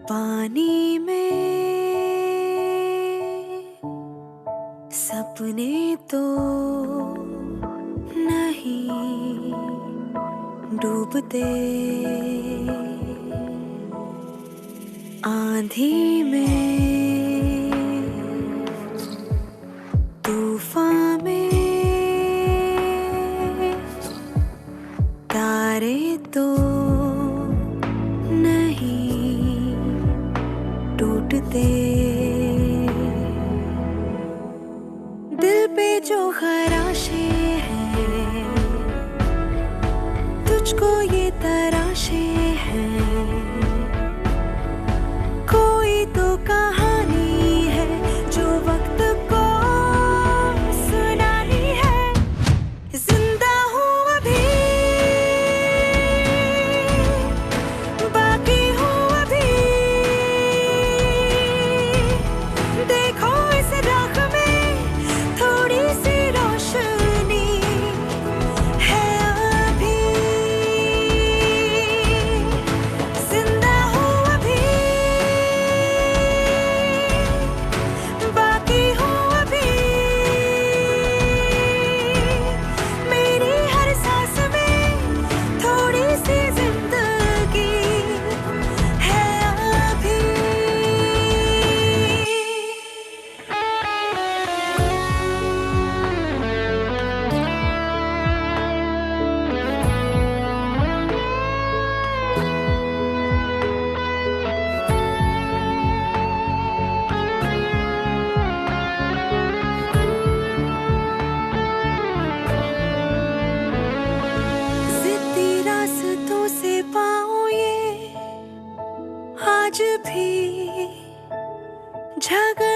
पानी में सपने तो नहीं डूबते, आंधी में तूफान में तारे तो नहीं टूटते, दिल पे जो खराशें हैं तुझको ये तराशे हैं, कोई तो कहानी है जो वक्त को सुनानी है, जिंदा हूँ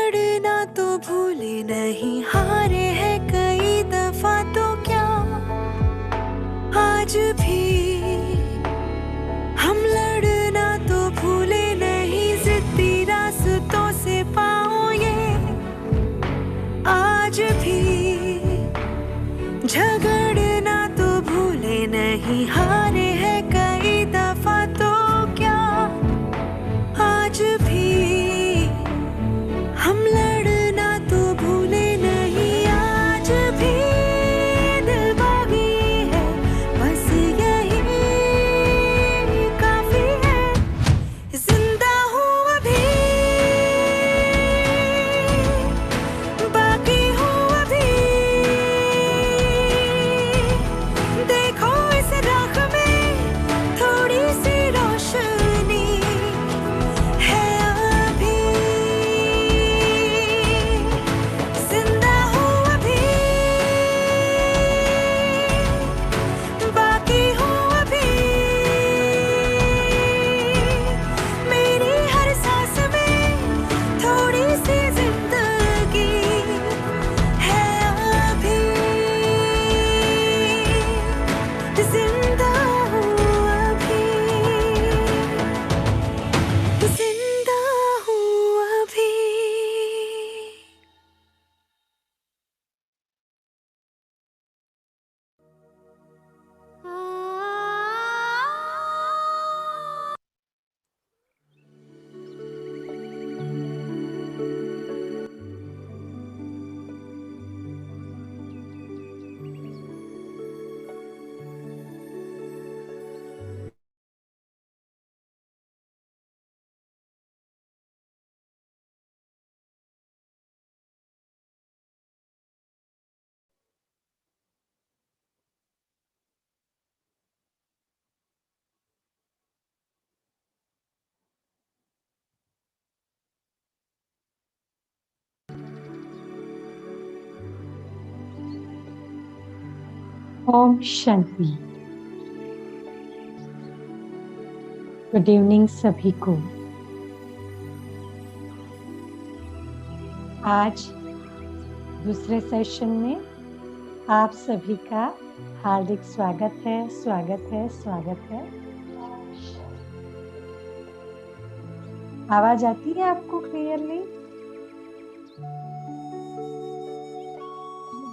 लड़ना तो भूले नहीं, हारे हैं कई दफा तो क्या आज भी हम लड़ना तो भूले नहीं, जिद्दी रास्तों से पाओ ये आज भी झगड़ना तो भूले नहीं, हारे हैं कई दफा तो क्या आज भी हम लड़ना तो भूले नहीं, आज भी दिल बागी है, बस यही काफी है, जिंदा हूँ अभी, बाकी हूँ अभी, देखो इस राह में थोड़ी सी रोशनी है अभी, जिंदा हूँ अभी, बाकी हूँ अभी, मेरी हर सांस में थोड़ी सी जिंदगी है अभी, जिंदा हूँ अभी, जिंदा हूँ अभी। ओम शांति। गुड इवनिंग सभी को। आज दूसरे सेशन में आप सभी का हार्दिक स्वागत है, स्वागत है, स्वागत है। आवाज आती है आपको क्लियरली?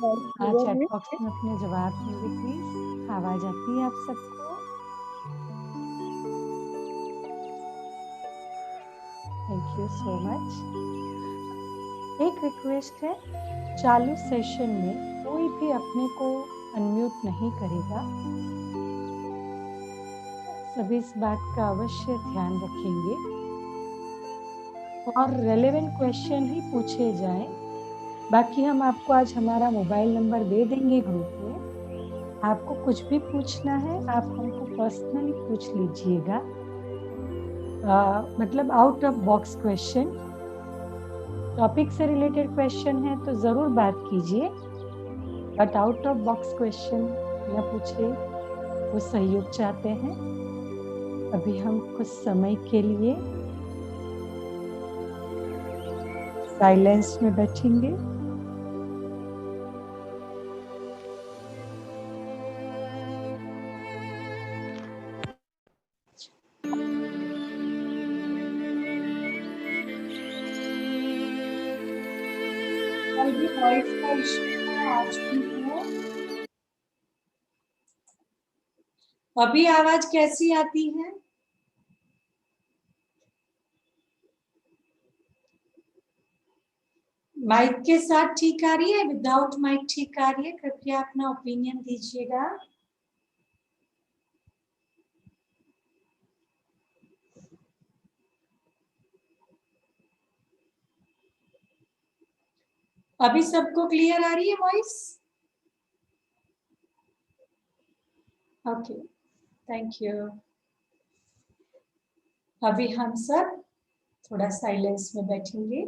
हाँ, चैट बॉक्स में अपने जवाब दीजिए प्लीज। आवाज आती है आप सबको? Thank you so much. एक रिक्वेस्ट है, चालू सेशन में कोई भी अपने को अनम्यूट नहीं करेगा। सभी इस बात का अवश्य ध्यान रखेंगे और रेलेवेंट क्वेश्चन ही पूछे जाएं। बाकी हम आपको आज हमारा मोबाइल नंबर दे देंगे ग्रुप में। आपको कुछ भी पूछना है आप हमको पर्सनली पूछ लीजिएगा। मतलब out of box question, topic से रिलेटेड क्वेश्चन है तो जरूर बात कीजिए, but out of box question न पूछे। वो सहयोग चाहते हैं। अभी हम कुछ समय के लिए साइलेंस में बैठेंगे। अभी आवाज कैसी आती है? माइक के साथ ठीक आ रही है, विदाउट माइक ठीक आ रही है? कृपया अपना ओपिनियन दीजिएगा। अभी सबको क्लियर आ रही है वॉइस? Okay, thank you. अभी हम सब थोड़ा साइलेंस में बैठेंगे।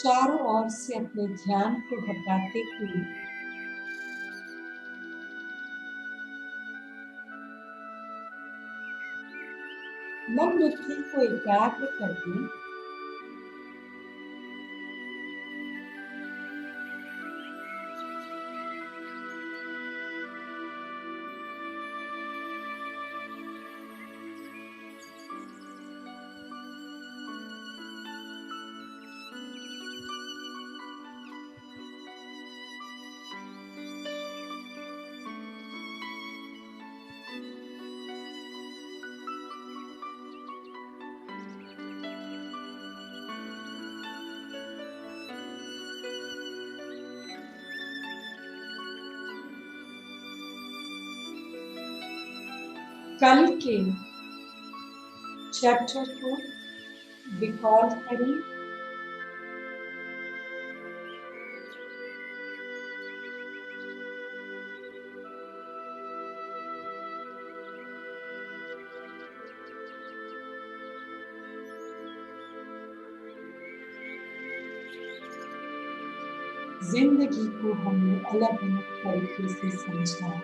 चारों ओर से अपने ध्यान को हटाते हुए मन बुद्धि को एकाग्र करके कल के चैप्टर को रिकॉल करें। जिंदगी को हमने अलग अलग तरीके से समझा।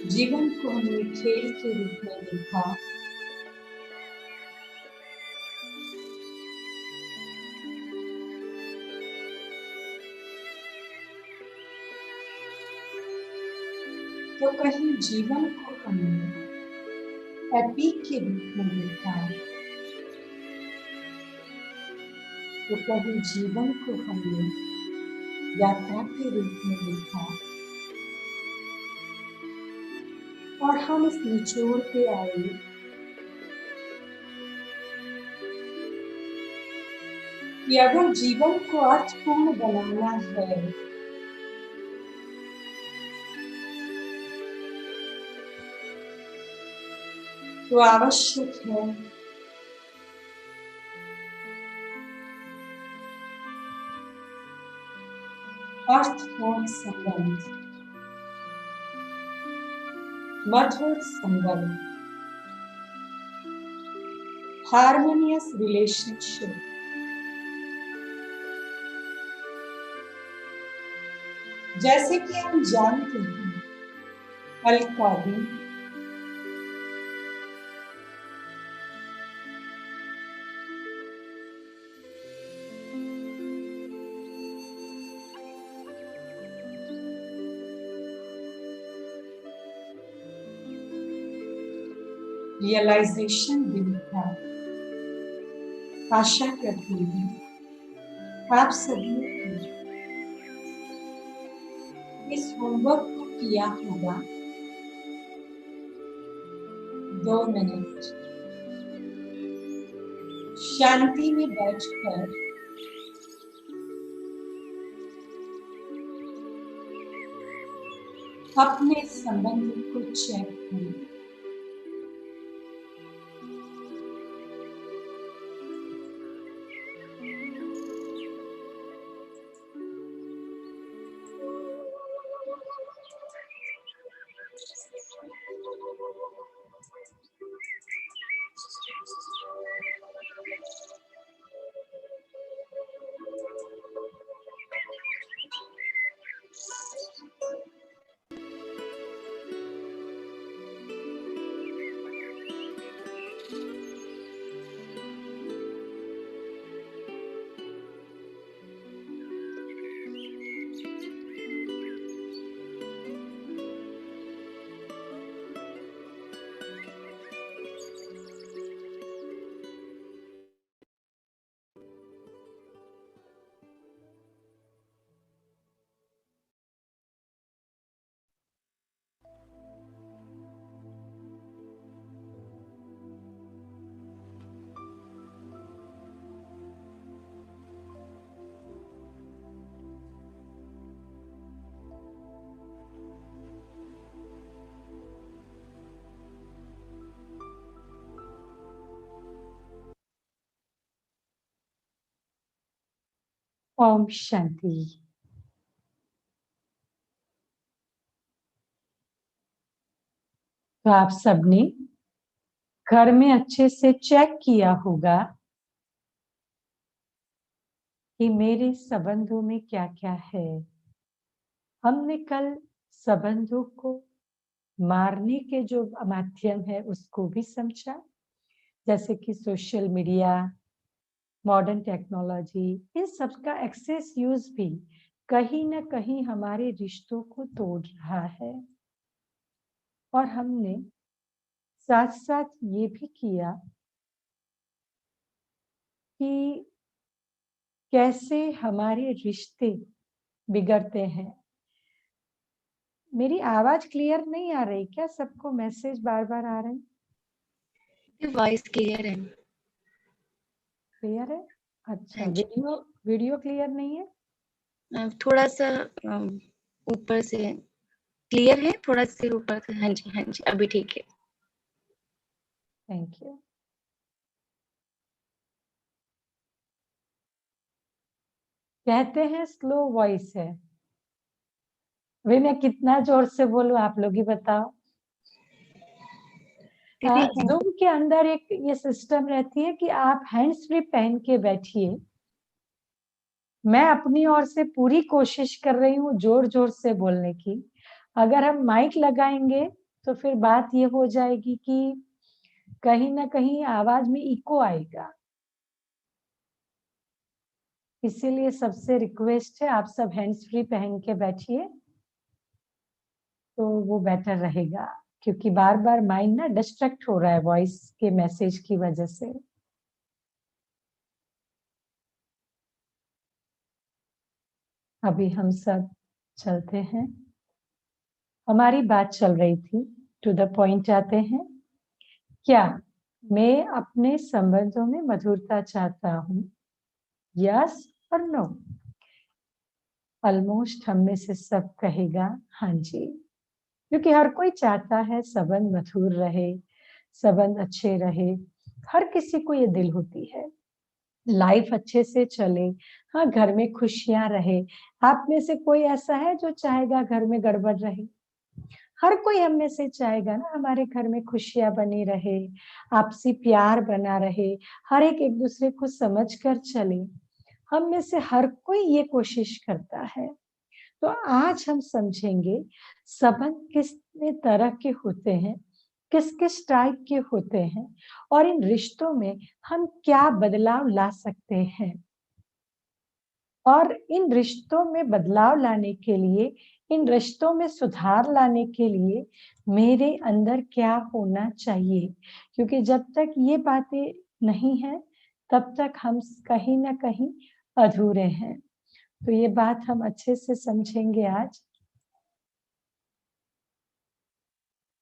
जीवन को हमने खेल के रूप में देखा। तो कहीं जीवन को हमने एपिक के रूप में देखा, तो कहीं जीवन को हमने यात्रा के रूप में देखा। और हम इस निचोड़ पे आए कि अगर जीवन को अर्थपूर्ण बनाना है तो आवश्यक है अर्थपूर्ण संबंध, मधुर संबंध, हार्मोनियस रिलेशनशिप। जैसे कि हम जानते हैं, कल का दिन रियलाइजेशन दिन था। आशा करती हूँ आप सभी ने इस होमवर्क को किया होगा। 2 मिनट शांति में बैठकर अपने संबंध को चेक करें। ओम शांति। तो आप सबने घर में अच्छे से चेक किया होगा कि मेरे संबंधों में क्या क्या है। हमने कल संबंधों को मारने के जो माध्यम है उसको भी समझा, जैसे कि सोशल मीडिया, मॉडर्न टेक्नोलॉजी, इन सब का एक्सेस यूज भी कहीं ना कहीं हमारे रिश्तों को तोड़ रहा है। और हमने साथ साथ ये भी किया कि कैसे हमारे रिश्ते बिगड़ते हैं। मेरी आवाज क्लियर नहीं आ रही क्या? सबको मैसेज बार बार आ रहे हैं? वॉइस क्लियर है। क्लियर है? अच्छा, हाँ जी। वीडियो क्लियर नहीं है? थोड़ा सा ऊपर से क्लियर है, थोड़ा सा ऊपर से। हाँ जी, हाँ जी, अभी ठीक है। Thank you. कहते हैं स्लो वॉइस है। वे मैं कितना जोर से बोलूं, आप लोग ही बताओ। जूम के अंदर एक ये सिस्टम रहती है कि आप हैंड्स फ्री पहन के बैठिए। मैं अपनी ओर से पूरी कोशिश कर रही हूँ जोर जोर से बोलने की। अगर हम माइक लगाएंगे तो फिर बात ये हो जाएगी कि कहीं ना कहीं आवाज में इको आएगा। इसीलिए सबसे रिक्वेस्ट है, आप सब हैंड्स फ्री पहन के बैठिए तो वो बेटर रहेगा, क्योंकि बार बार माइंड ना डिस्ट्रैक्ट हो रहा है वॉइस के मैसेज की वजह से। अभी हम सब चलते हैं। हमारी बात चल रही थी, टू द पॉइंट आते हैं। क्या मैं अपने संबंधों में मधुरता चाहता हूँ? यस और नो? ऑलमोस्ट हम में से सब कहेगा हाँ जी, क्योंकि हर कोई चाहता है संबंध मधुर रहे, संबंध अच्छे रहे। हर किसी को ये दिल होती है, लाइफ अच्छे से चले, हाँ घर में खुशियां रहे। आप में से कोई ऐसा है जो चाहेगा घर में गड़बड़ रहे? हर कोई हम में से चाहेगा ना हमारे घर में खुशियां बनी रहे, आपसी प्यार बना रहे, हर एक एक दूसरे को समझ कर चले। हम में से हर कोई ये कोशिश करता है। तो आज हम समझेंगे संबंध किस तरह के होते हैं, किस किस टाइप के होते हैं, और इन रिश्तों में हम क्या बदलाव ला सकते हैं। और इन रिश्तों में बदलाव लाने के लिए, इन रिश्तों में सुधार लाने के लिए मेरे अंदर क्या होना चाहिए, क्योंकि जब तक ये बातें नहीं है तब तक हम कहीं ना कहीं अधूरे हैं। तो ये बात हम अच्छे से समझेंगे आज।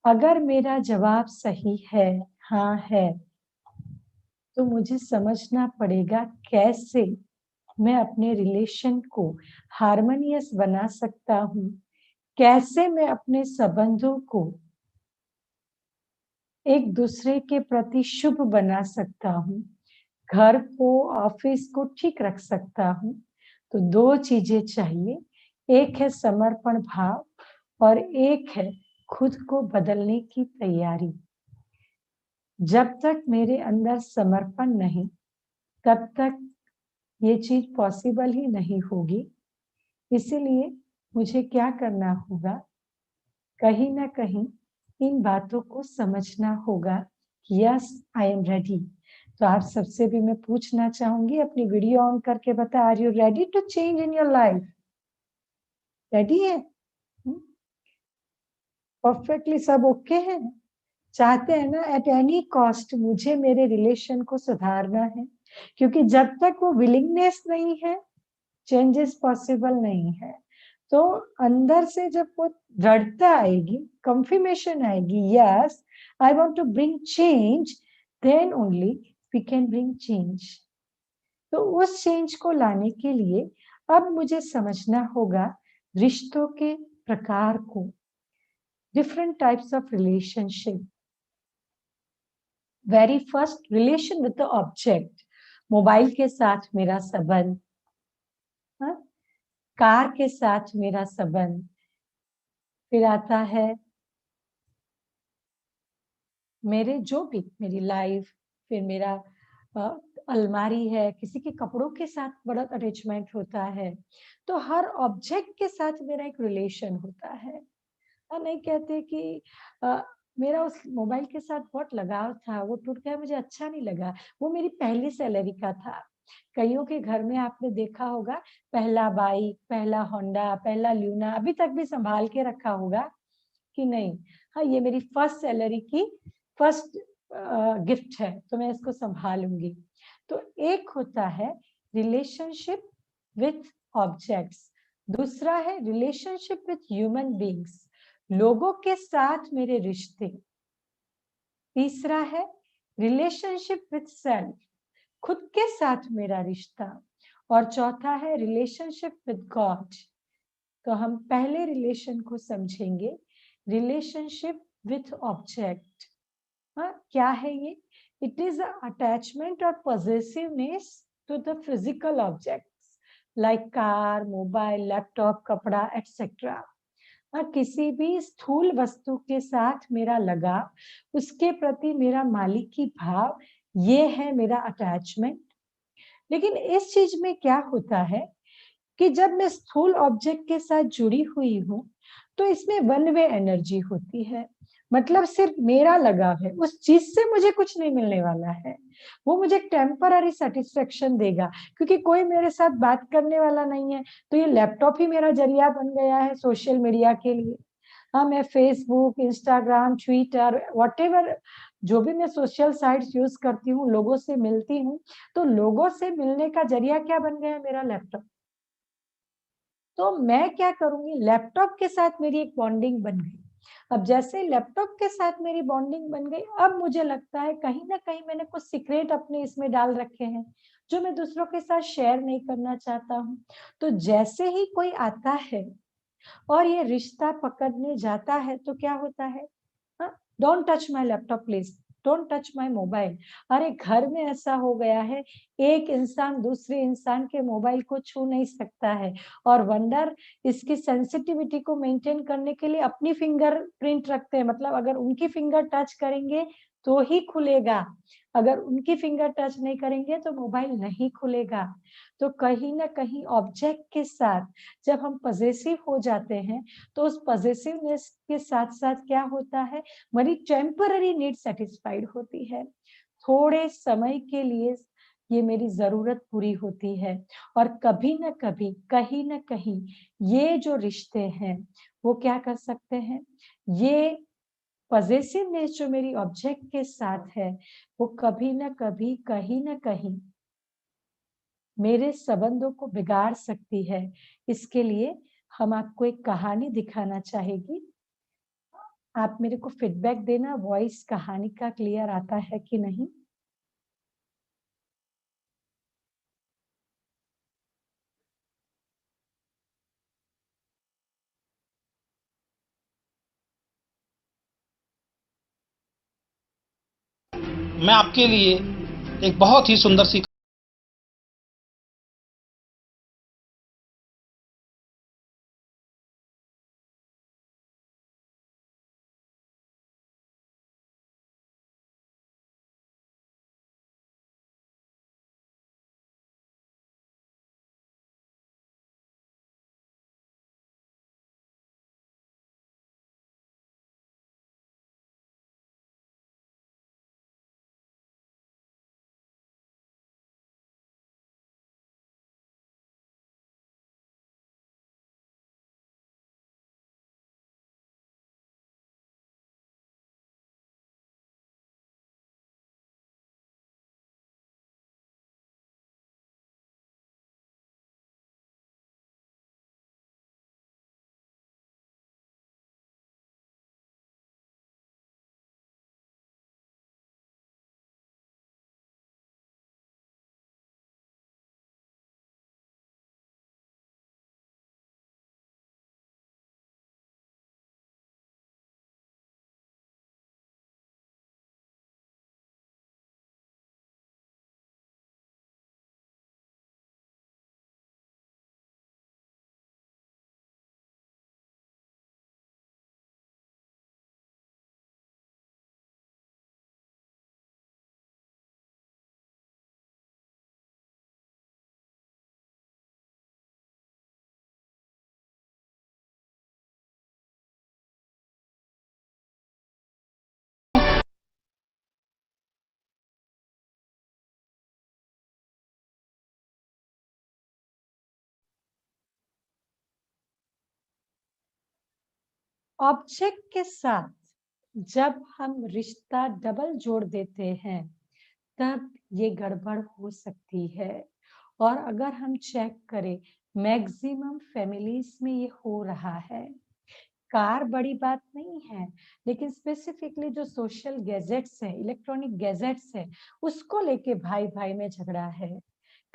अगर मेरा जवाब सही है, हाँ है, तो मुझे समझना पड़ेगा कैसे मैं अपने रिलेशन को हार्मोनियस बना सकता हूँ, कैसे मैं अपने संबंधों को एक दूसरे के प्रति शुभ बना सकता हूँ, घर को ऑफिस को ठीक रख सकता हूँ। तो दो चीजें चाहिए, एक है समर्पण भाव और एक है खुद को बदलने की तैयारी। जब तक मेरे अंदर समर्पण नहीं, तब तक ये चीज पॉसिबल ही नहीं होगी। इसीलिए मुझे क्या करना होगा, कहीं ना कहीं इन बातों को समझना होगा। Yes, I am ready. तो आप सबसे भी मैं पूछना चाहूंगी, अपनी वीडियो ऑन करके बता, are you ready to change in your life? Ready है? परफेक्टली सब ओके है? चाहते हैं ना एट एनी कॉस्ट मुझे मेरे रिलेशन को सुधारना है, क्योंकि जब तक वो विलिंगनेस नहीं है चेंजेस पॉसिबल नहीं है। तो अंदर से जब वो दृढ़ता आएगी, कंफर्मेशन आएगी, yes I want to bring change, then only we can bring change. तो उस चेंज को लाने के लिए अब मुझे समझना होगा रिश्तों के प्रकार को, different types of relationship. Very first, relation with the object. Mobile के साथ मेरा संबंध, कार के साथ मेरा संबंध, फिर आता है मेरे जो भी मेरी लाइफ, फिर मेरा अलमारी है, किसी के कपड़ों के साथ बड़ा अटैचमेंट होता है। तो हर ऑब्जेक्ट के साथ मेरा एक रिलेशन होता है। नहीं कहते कि मेरा उस मोबाइल के साथ बहुत लगाव था, वो टूट गया, मुझे अच्छा नहीं लगा। वो मेरी पहली सैलरी का था। कईयों के घर में आपने देखा होगा, पहला बाइक, पहला होंडा, पहला ल्यूना अभी तक भी संभाल के रखा होगा कि नहीं? हाँ, ये मेरी फर्स्ट सैलरी की फर्स्ट गिफ्ट है, तो मैं इसको संभालूंगी। तो एक होता है रिलेशनशिप विथ ऑब्जेक्ट्स, दूसरा है रिलेशनशिप विथ ह्यूमन बीइंग्स, लोगों के साथ मेरे रिश्ते, तीसरा है रिलेशनशिप विथ सेल्फ, खुद के साथ मेरा रिश्ता, और चौथा है रिलेशनशिप विथ गॉड। तो हम पहले रिलेशन को समझेंगे, रिलेशनशिप विथ ऑब्जेक्ट। हाँ, क्या है ये? इट इज अटैचमेंट और possessiveness to the physical objects like car, mobile, laptop, कपड़ा एटसेट्रा। किसी भी स्थूल वस्तु के साथ मेरा लगाव, उसके प्रति मेरा मालिकी भाव, ये है मेरा अटैचमेंट। लेकिन इस चीज में क्या होता है कि जब मैं स्थूल ऑब्जेक्ट के साथ जुड़ी हुई हूँ, तो इसमें वन वे एनर्जी होती है। मतलब सिर्फ मेरा लगाव है, उस चीज से मुझे कुछ नहीं मिलने वाला है। वो मुझे टेम्पररी सेटिस्फेक्शन देगा, क्योंकि कोई मेरे साथ बात करने वाला नहीं है। तो ये लैपटॉप ही मेरा जरिया बन गया है सोशल मीडिया के लिए। हाँ, मैं फेसबुक, इंस्टाग्राम, ट्विटर, व्हाटएवर जो भी मैं सोशल साइट्स यूज करती हूँ, लोगों से मिलती हूँ। तो लोगों से मिलने का जरिया क्या बन गया? मेरा लैपटॉप। तो मैं क्या करूंगी, लैपटॉप के साथ मेरी एक बॉन्डिंग बन गई। अब जैसे लैपटॉप के साथ मेरी बॉन्डिंग बन गई, अब मुझे लगता है कहीं ना कहीं मैंने कुछ सीक्रेट अपने इसमें डाल रखे हैं जो मैं दूसरों के साथ शेयर नहीं करना चाहता हूँ। तो जैसे ही कोई आता है और ये रिश्ता पकड़ने जाता है, तो क्या होता है? Don't touch my laptop please, don't touch my mobile. अरे घर में ऐसा हो गया है, एक इंसान दूसरे इंसान के मोबाइल को छू नहीं सकता है, और वंडर इसकी सेंसिटिविटी को मेंटेन करने के लिए अपनी फिंगर प्रिंट रखते हैं। मतलब अगर उनकी फिंगर टच करेंगे तो ही खुलेगा, अगर उनकी फिंगर टच नहीं करेंगे तो मोबाइल नहीं खुलेगा। तो कहीं ना कहीं ऑब्जेक्ट के साथ जब हम पजेसिव हो जाते हैं, तो उस पजेसिवनेस के साथ साथ क्या होता है, हमारी टेम्पररी नीड सेटिस्फाइड होती है। थोड़े समय के लिए ये मेरी जरूरत पूरी होती है, और कभी ना कभी, कहीं ना कहीं ये जो रिश्ते हैं वो क्या कर सकते हैं, ये पजेसिवनेस जो मेरी ऑब्जेक्ट के साथ है, वो कभी ना कभी, कहीं ना कहीं मेरे संबंधों को बिगाड़ सकती है। इसके लिए हम आपको एक कहानी दिखाना चाहेगी। आप मेरे को फीडबैक देना, वॉइस कहानी का क्लियर आता है कि नहीं। मैं आपके लिए एक बहुत ही सुंदर सी ऑब्जेक्ट के साथ जब हम रिश्ता डबल जोड़ देते हैं तब ये गड़बड़ हो सकती है। और अगर हम चेक करें, मैक्सिमम फैमिलीज में ये हो रहा है। कार बड़ी बात नहीं है, लेकिन स्पेसिफिकली जो सोशल गैजेट्स है, इलेक्ट्रॉनिक गैजेट्स है, उसको लेके भाई भाई में झगड़ा है,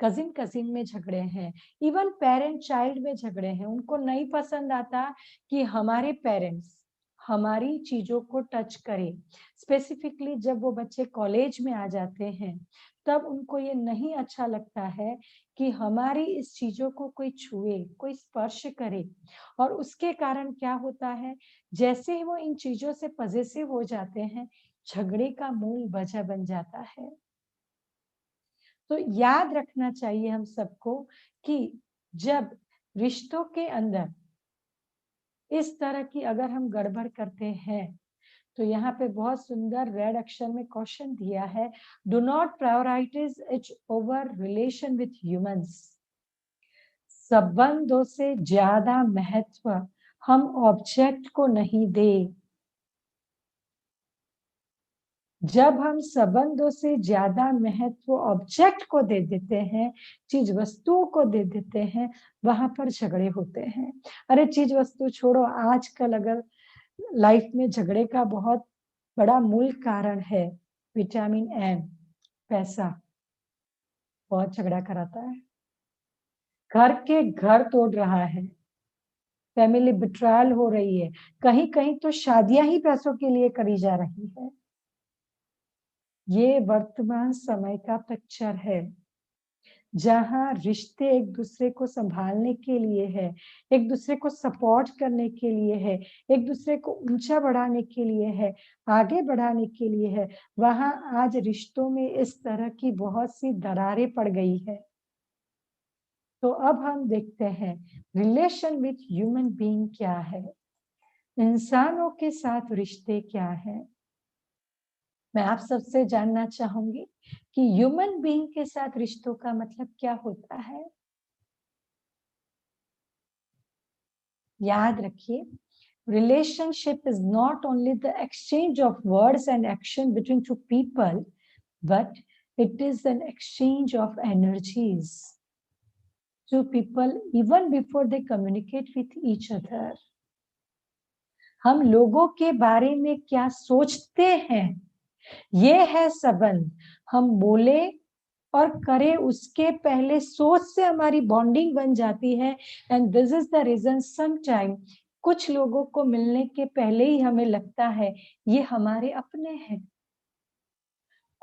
कजिन कजिन में झगड़े हैं, इवन पेरेंट चाइल्ड में झगड़े हैं। उनको नहीं पसंद आता कि हमारे पेरेंट्स हमारी चीजों को टच करें। स्पेसिफिकली जब वो बच्चे कॉलेज में आ जाते हैं तब उनको ये नहीं अच्छा लगता है कि हमारी इस चीजों को कोई छुए, कोई स्पर्श करे। और उसके कारण क्या होता है, जैसे ही वो इन चीजों से पजेसिव हो जाते हैं, झगड़े का मूल वजह बन जाता है। तो याद रखना चाहिए हम सबको कि जब रिश्तों के अंदर इस तरह की अगर हम गड़बड़ करते हैं, तो यहाँ पे बहुत सुंदर रेड अक्षर में क्वेश्चन दिया है, do not prioritize it over relation with humans. संबंधों से ज्यादा महत्व हम ऑब्जेक्ट को नहीं दे। जब हम संबंधों से ज्यादा महत्व ऑब्जेक्ट को दे देते हैं, चीज वस्तुओं को दे देते हैं, वहां पर झगड़े होते हैं। अरे चीज वस्तु छोड़ो, आजकल अगर लाइफ में झगड़े का बहुत बड़ा मूल कारण है विटामिन एम, पैसा। बहुत झगड़ा कराता है, घर के घर तोड़ रहा है, फैमिली बिट्रायल हो रही है, कहीं कहीं तो शादियां ही पैसों के लिए करी जा रही है। ये वर्तमान समय का पिक्चर है, जहां रिश्ते एक दूसरे को संभालने के लिए है, एक दूसरे को सपोर्ट करने के लिए है, एक दूसरे को ऊंचा बढ़ाने के लिए है, आगे बढ़ाने के लिए है, वहां आज रिश्तों में इस तरह की बहुत सी दरारें पड़ गई है। तो अब हम देखते हैं रिलेशन विथ ह्यूमन बीइंग क्या है, इंसानों के साथ रिश्ते क्या है। मैं आप सबसे जानना चाहूंगी कि ह्यूमन बीइंग के साथ रिश्तों का मतलब क्या होता है। याद रखिए, relationship is not only the exchange of words and action between two people, but it is an exchange of energies. Two people even before they communicate with each other. हम लोगों के बारे में क्या सोचते हैं, ये है संबंध। हम बोले और करे उसके पहले सोच से हमारी बॉन्डिंग बन जाती है। And this is the reason sometime कुछ लोगों को मिलने के पहले ही हमें लगता है ये हमारे अपने हैं।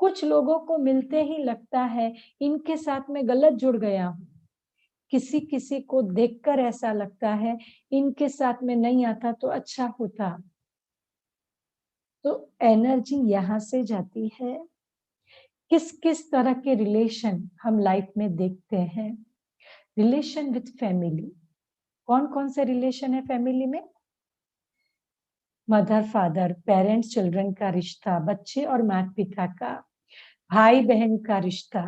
कुछ लोगों को मिलते ही लगता है इनके साथ में गलत जुड़ गया हूं। किसी किसी को देखकर ऐसा लगता है इनके साथ में नहीं आता तो अच्छा होता। तो एनर्जी यहां से जाती है। किस किस तरह के रिलेशन हम लाइफ में देखते हैं। रिलेशन विथ फैमिली, कौन कौन से रिलेशन है फैमिली में। मदर फादर, पेरेंट्स चिल्ड्रन का रिश्ता, बच्चे और माता पिता का, भाई बहन का रिश्ता,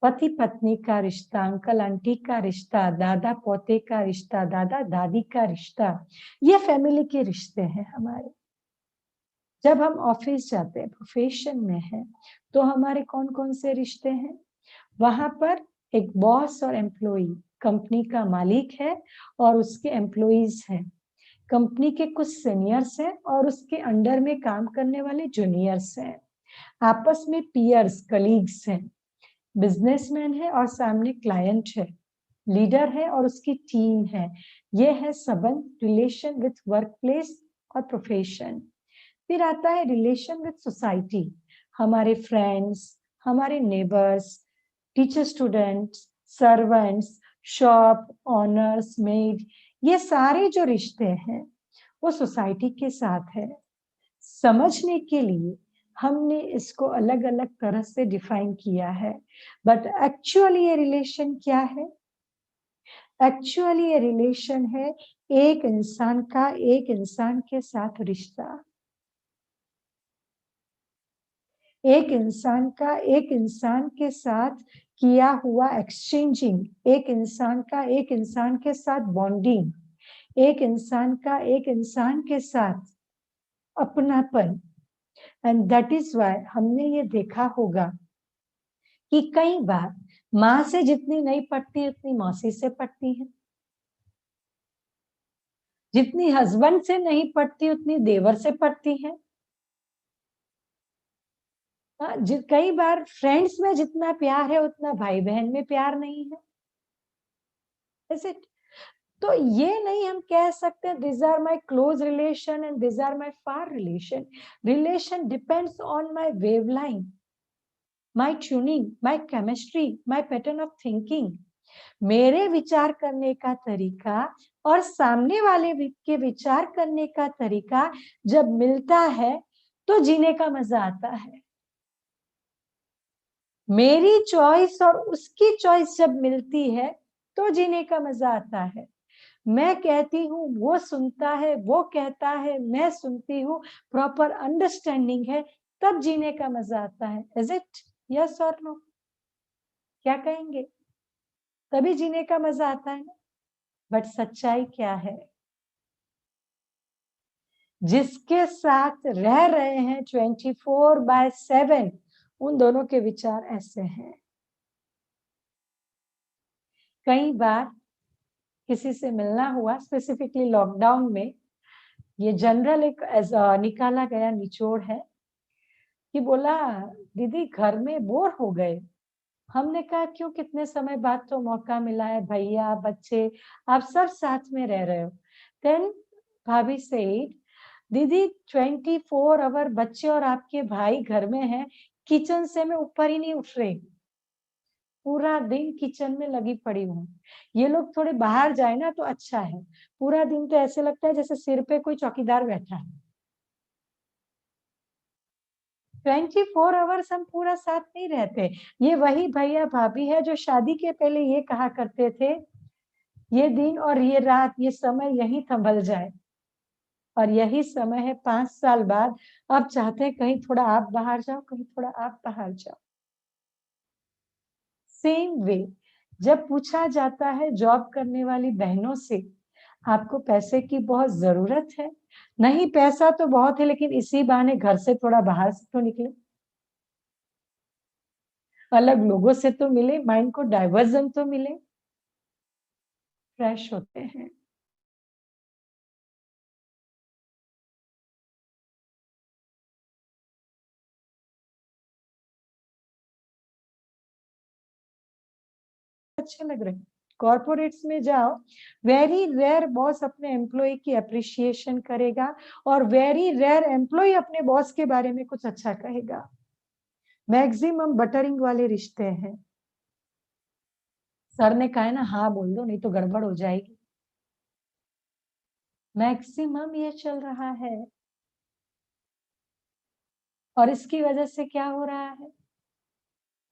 पति पत्नी का रिश्ता, अंकल आंटी का रिश्ता, दादा पोते का रिश्ता, दादा दादी का रिश्ता, ये फैमिली के रिश्ते हैं हमारे। जब हम ऑफिस जाते हैं, प्रोफेशन में हैं, तो हमारे कौन कौन से रिश्ते हैं। वहां पर एक बॉस और एम्प्लॉई, कंपनी का मालिक है और उसके एम्प्लॉइज हैं, कंपनी के कुछ सीनियर्स हैं और उसके अंडर में काम करने वाले जूनियर्स हैं, आपस में पीयर्स कलीग्स हैं, बिजनेसमैन है और सामने क्लाइंट है, लीडर है और उसकी टीम है। ये है संबंध, रिलेशन विथ वर्क प्लेस और प्रोफेशन। फिर आता है रिलेशन विथ सोसाइटी, हमारे फ्रेंड्स, हमारे neighbours, teacher students, servants, shop honours, made, ये सारे जो रिश्ते हैं वो सोसाइटी के साथ है। समझने के लिए हमने इसको अलग अलग तरह से डिफाइन किया है, बट एक्चुअली ये रिलेशन क्या है। एक्चुअली ये रिलेशन है एक इंसान का एक इंसान के साथ रिश्ता, एक इंसान का एक इंसान के साथ किया हुआ एक्सचेंजिंग, एक इंसान का एक इंसान के साथ बॉन्डिंग, एक इंसान का एक इंसान के साथ अपनापन। एंड दैट इज वाई हमने ये देखा होगा कि कई बार माँ से जितनी नहीं पटती उतनी मौसी से पटती है, जितनी हस्बैंड से नहीं पटती उतनी देवर से पटती है। कई बार फ्रेंड्स में जितना प्यार है उतना भाई बहन में प्यार नहीं है। Is it? तो ये नहीं हम कह सकते this are my close relation and this are my far relation. Relation depends on my wavelength, my tuning, my chemistry, my pattern of thinking. मेरे विचार करने का तरीका और सामने वाले के विचार करने का तरीका जब मिलता है तो जीने का मजा आता है। मेरी चॉइस और उसकी चॉइस जब मिलती है तो जीने का मजा आता है। मैं कहती हूँ वो सुनता है, वो कहता है मैं सुनती हूँ, प्रॉपर अंडरस्टैंडिंग है, तब जीने का मजा आता है। Is it? यस और नो? क्या कहेंगे? तभी जीने का मजा आता है। बट सच्चाई क्या है? जिसके साथ रह रहे हैं 24/7 उन दोनों के विचार ऐसे हैं। कई बार किसी से मिलना हुआ, स्पेसिफिकली लॉकडाउन में, ये जनरल एक निकाला गया निचोड़ है कि बोला दीदी घर में बोर हो गए। हमने कहा क्यों, कितने समय बाद तो मौका मिला है, भैया बच्चे आप सब साथ में रह रहे हो। देन भाभी सेड दीदी 24 आवर बच्चे और आपके भाई घर में हैं, किचन से मैं ऊपर ही नहीं उठ रही, पूरा दिन किचन में लगी पड़ी हूँ। ये लोग थोड़े बाहर जाए ना तो अच्छा है, पूरा दिन तो ऐसे लगता है जैसे सिर पे कोई चौकीदार बैठा है। 24 आवर्स हम पूरा साथ नहीं रहते। ये वही भैया भाभी है जो शादी के पहले ये कहा करते थे ये दिन और ये रात ये समय यही संभल जाए, और यही समय है 5 साल बाद अब चाहते हैं कहीं थोड़ा आप बाहर जाओ, कहीं थोड़ा आप बाहर जाओ। सेम वे जब पूछा जाता है जॉब करने वाली बहनों से आपको पैसे की बहुत जरूरत है, नहीं पैसा तो बहुत है लेकिन इसी बहाने घर से थोड़ा बाहर से तो निकले, अलग लोगों से तो मिले, माइंड को डाइवर्जन तो मिले, फ्रेश होते हैं। अच्छे लग रहे हैं। कॉर्पोरेट्स में जाओ, वेरी रेयर बॉस अपने एम्प्लॉय की अप्रिशिएशन करेगा और वेरी रेयर एम्प्लॉय अपने बॉस के बारे में कुछ अच्छा कहेगा। मैक्सिमम बटरिंग वाले रिश्ते हैं। सर ने कहा है ना हाँ बोल दो नहीं तो गड़बड़ हो जाएगी, मैक्सिमम ये चल रहा है। और इसकी वजह से क्या हो रहा है?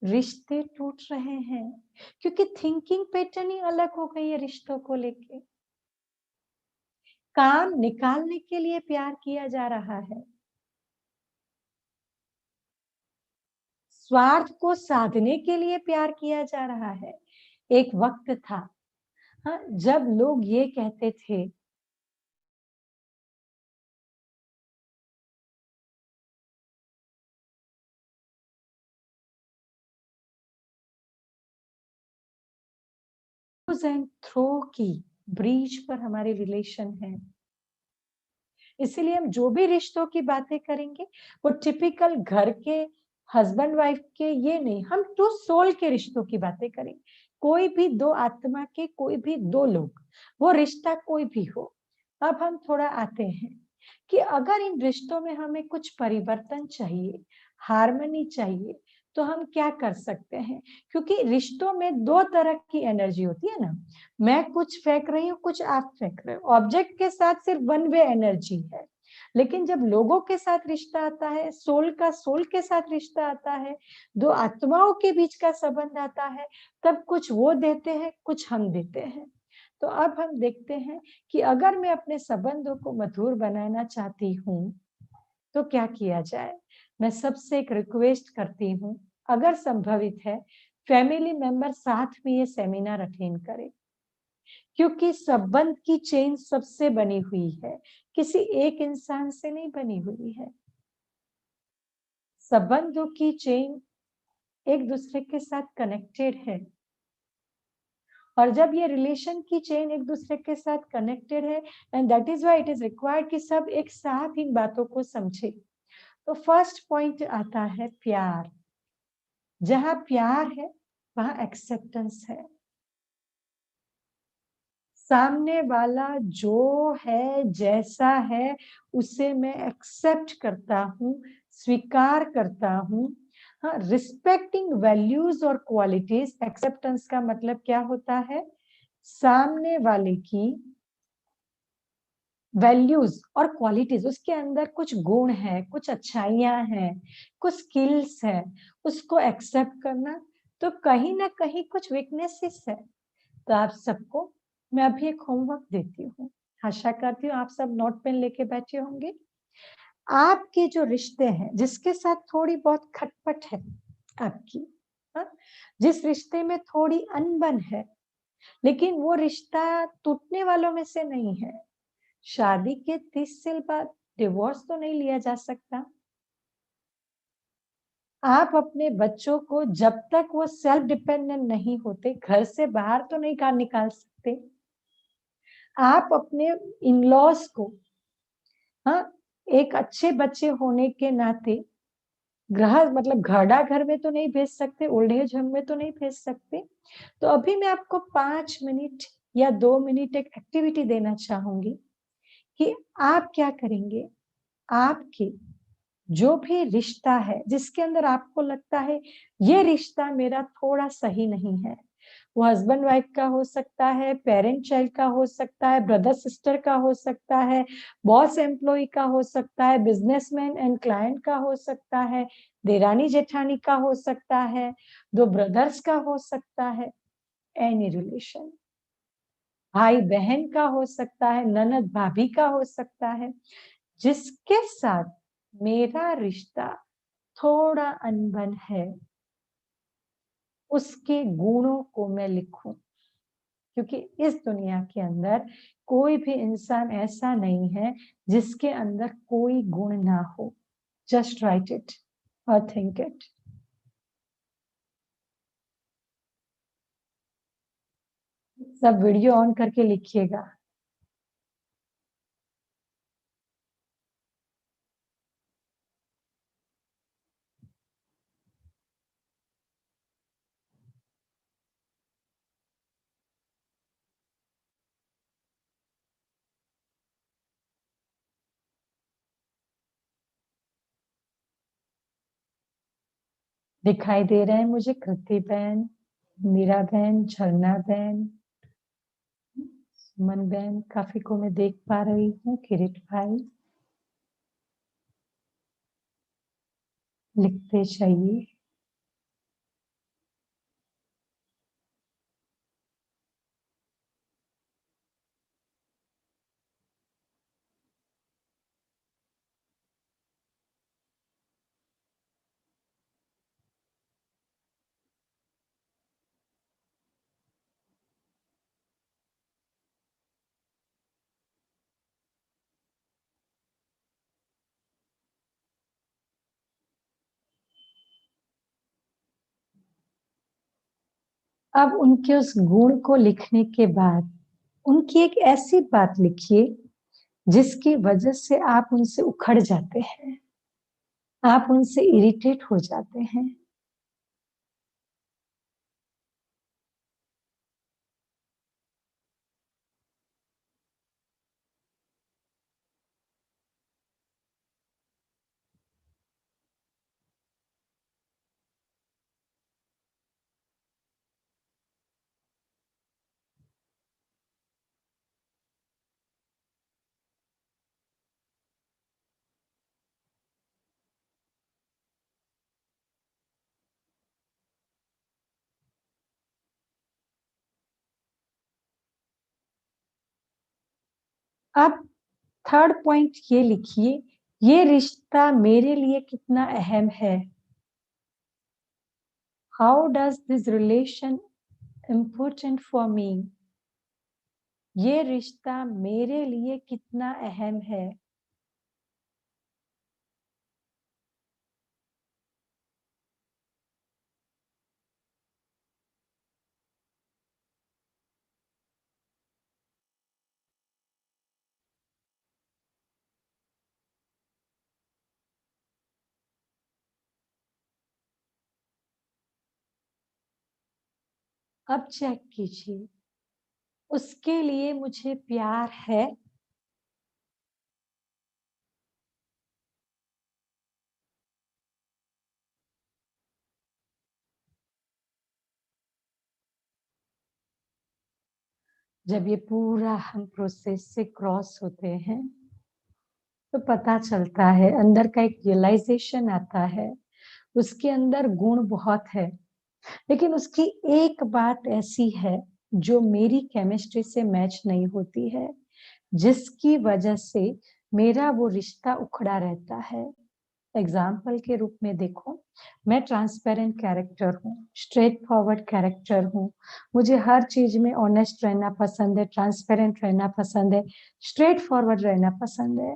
रिश्ते टूट रहे हैं क्योंकि थिंकिंग पैटर्न ही अलग हो गई है रिश्तों को लेके। काम निकालने के लिए प्यार किया जा रहा है, स्वार्थ को साधने के लिए प्यार किया जा रहा है। एक वक्त था हाँ, जब लोग ये कहते थे एंड थ्रो की ब्रीच पर हमारे रिलेशन है। इसीलिए हम जो भी रिश्तों की बातें करेंगे वो टिपिकल घर के हस्बैंड वाइफ के ये नहीं, हम टू सोल के रिश्तों की बातें करेंगे। कोई भी दो आत्मा के, कोई भी दो लोग, वो रिश्ता कोई भी हो। अब हम थोड़ा आते हैं कि अगर इन रिश्तों में हमें कुछ परिवर्तन चाहिए, हार्मनी चाहिए, तो हम क्या कर सकते हैं? क्योंकि रिश्तों में दो तरह की एनर्जी होती है ना, मैं कुछ फेंक रही हूँ, कुछ आप फेंक रहे हो। ऑब्जेक्ट के साथ सिर्फ वन वे एनर्जी है, लेकिन जब लोगों के साथ रिश्ता आता है, सोल का सोल के साथ रिश्ता आता है, दो आत्माओं के बीच का संबंध आता है, तब कुछ वो देते हैं, कुछ हम देते हैं। तो अब हम देखते हैं कि अगर मैं अपने संबंधों को मधुर बनाना चाहती हूँ तो क्या किया जाए। मैं सबसे एक रिक्वेस्ट करती हूँ, अगर संभवित है फैमिली मेंबर साथ में ये सेमिनार अटेंड करें, क्योंकि संबंध की चेन सबसे बनी हुई है, किसी एक इंसान से नहीं बनी हुई है। संबंधों की चेन एक दूसरे के साथ कनेक्टेड है, और जब ये रिलेशन की चेन एक दूसरे के साथ कनेक्टेड है, and that is why it is required कि सब एक साथ इन बातों को समझे। तो फर्स्ट पॉइंट आता है प्यार। जहां प्यार है वहां एक्सेप्टेंस है। सामने वाला जो है, जैसा है, उसे मैं एक्सेप्ट करता हूं, स्वीकार करता हूं। हाँ, रिस्पेक्टिंग वैल्यूज और क्वालिटीज। एक्सेप्टेंस का मतलब क्या होता है? सामने वाले की वैल्यूज और क्वालिटीज, उसके अंदर कुछ गुण है, कुछ अच्छाइयां हैं, कुछ स्किल्स है, उसको एक्सेप्ट करना। तो कहीं ना कहीं कुछ वीकनेसेस है। तो आप सबको मैं अभी एक होमवर्क देती हूँ, आशा करती हूँ आप सब नोट पेन लेके बैठे होंगे। आपके जो रिश्ते हैं, जिसके साथ थोड़ी बहुत खटपट है आपकी, हाँ? जिस रिश्ते में थोड़ी अनबन है, लेकिन वो रिश्ता टूटने वालों में से नहीं है। शादी के 30 साल बाद डिवोर्स तो नहीं लिया जा सकता। आप अपने बच्चों को जब तक वो सेल्फ डिपेंडेंट नहीं होते घर से बाहर तो नहीं निकाल सकते। आप अपने इन लॉज को, हाँ, एक अच्छे बच्चे होने के नाते ग्रह मतलब घड़ा घर में तो नहीं भेज सकते, ओल्ड एज होम में तो नहीं भेज सकते। तो अभी मैं आपको 5 मिनट या 2 मिनट एक एक्टिविटी देना चाहूंगी कि आप क्या करेंगे। आपके जो भी रिश्ता है जिसके अंदर आपको लगता है ये रिश्ता मेरा थोड़ा सही नहीं है, वो हस्बैंड वाइफ का हो सकता है, पेरेंट चाइल्ड का हो सकता है, ब्रदर सिस्टर का हो सकता है, बॉस एम्प्लॉय का हो सकता है, बिजनेसमैन एंड क्लाइंट का हो सकता है, देरानी जेठानी का हो सकता है, दो ब्रदर्स का हो सकता है, एनी रिलेशन, भाई बहन का हो सकता है, ननद भाभी का हो सकता है, जिसके साथ मेरा रिश्ता थोड़ा अनबन है, उसके गुणों को मैं लिखूं। क्योंकि इस दुनिया के अंदर कोई भी इंसान ऐसा नहीं है जिसके अंदर कोई गुण ना हो। जस्ट राइट इट और थिंक इट। सब वीडियो ऑन करके लिखिएगा। दिखाई दे रहे हैं मुझे कृति बहन, मीरा बहन, झरना बहन, सुमन बहन, काफी को मैं देख पा रही हूँ। किरीट भाई, लिखते चाहिए। अब उनके उस गुण को लिखने के बाद उनकी एक ऐसी बात लिखिए जिसकी वजह से आप उनसे उखड़ जाते हैं, आप उनसे इरिटेट हो जाते हैं। अब थर्ड पॉइंट ये लिखिए, ये रिश्ता मेरे लिए कितना अहम है। How does this relation important for me. ये रिश्ता मेरे लिए कितना अहम है। अब चेक कीजिए, उसके लिए मुझे प्यार है। जब ये पूरा हम प्रोसेस से क्रॉस होते हैं तो पता चलता है, अंदर का एक रियलाइजेशन आता है, उसके अंदर गुण बहुत है, लेकिन उसकी एक बात ऐसी है जो मेरी केमिस्ट्री से मैच नहीं होती है, जिसकी वजह से मेरा वो रिश्ता उखड़ा रहता है। एग्जाम्पल के रूप में देखो, मैं ट्रांसपेरेंट कैरेक्टर हूँ, स्ट्रेट फॉरवर्ड कैरेक्टर हूँ, मुझे हर चीज में ऑनेस्ट रहना पसंद है, ट्रांसपेरेंट रहना पसंद है, स्ट्रेट फॉरवर्ड रहना पसंद है।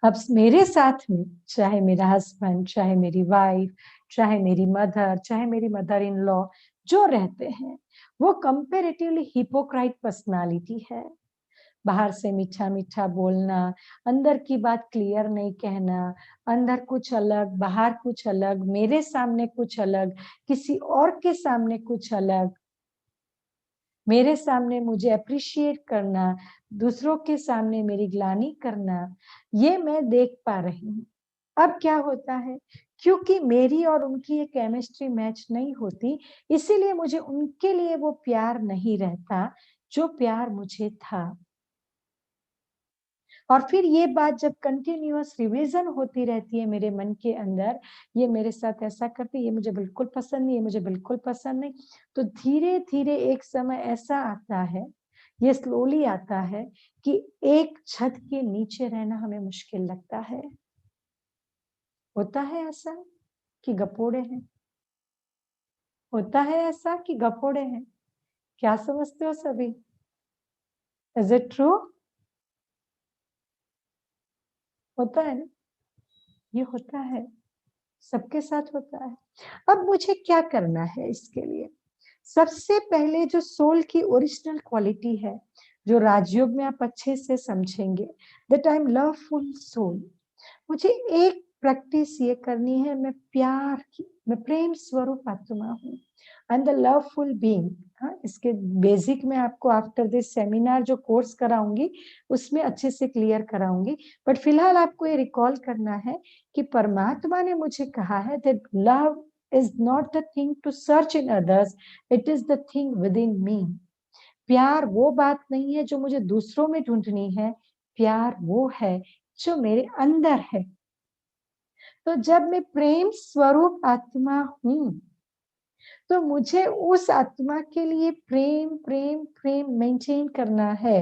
अब मेरे साथ में चाहे मेरा हस्बैंड, चाहे मेरी वाइफ, चाहे मेरी मदर, चाहे मेरी मदर इन लॉ जो रहते हैं, वो कंपेरेटिवली हिपोक्राइट पर्सनालिटी है। बाहर से मीठा मीठा बोलना, अंदर की बात क्लियर नहीं कहना, अंदर कुछ अलग, बाहर कुछ अलग, मेरे सामने कुछ अलग, किसी और के सामने कुछ अलग, मेरे सामने मुझे अप्रिशिएट करना, दूसरों के सामने मेरी ग्लानि करना, ये मैं देख पा रही हूँ। अब क्या होता है, क्योंकि मेरी और उनकी ये केमिस्ट्री मैच नहीं होती, इसीलिए मुझे उनके लिए वो प्यार नहीं रहता जो प्यार मुझे था। और फिर ये बात जब कंटिन्यूअस रिवीजन होती रहती है मेरे मन के अंदर, ये मेरे साथ ऐसा करती, ये मुझे बिल्कुल पसंद नहीं, ये मुझे बिल्कुल पसंद नहीं, तो धीरे धीरे एक समय ऐसा आता है, ये स्लोली आता है कि एक छत के नीचे रहना हमें मुश्किल लगता है। होता है ऐसा कि गपोड़े हैं? होता है ऐसा कि गपोड़े हैं? क्या समझते हो सभी? Is it true? होता है ना? ये होता है, सबके साथ होता है। अब मुझे क्या करना है इसके लिए? सबसे पहले जो सोल की ओरिजिनल क्वालिटी है, जो राजयोग में आप अच्छे से समझेंगे, that I am loveful soul, मुझे एक प्रैक्टिस ये करनी है, मैं प्यार की, मैं प्रेम स्वरूप आत्मा हूँ, I am the loveful being. हाँ, इसके बेसिक में आपको आफ्टर दिस सेमिनार जो कोर्स कराऊंगी उसमें अच्छे से क्लियर कराऊंगी, बट फिलहाल आपको ये रिकॉल करना है कि परमात्मा ने मुझे कहा है that love is not the thing to search in others, it is the thing within me. प्यार वो बात नहीं है जो मुझे दूसरों में ढूंढनी है, प्यार वो है जो मेरे अंदर है। तो जब मैं प्रेम स्वरूप आत्मा हूं, तो मुझे उस आत्मा के लिए प्रेम प्रेम प्रेम मेंटेन करना है।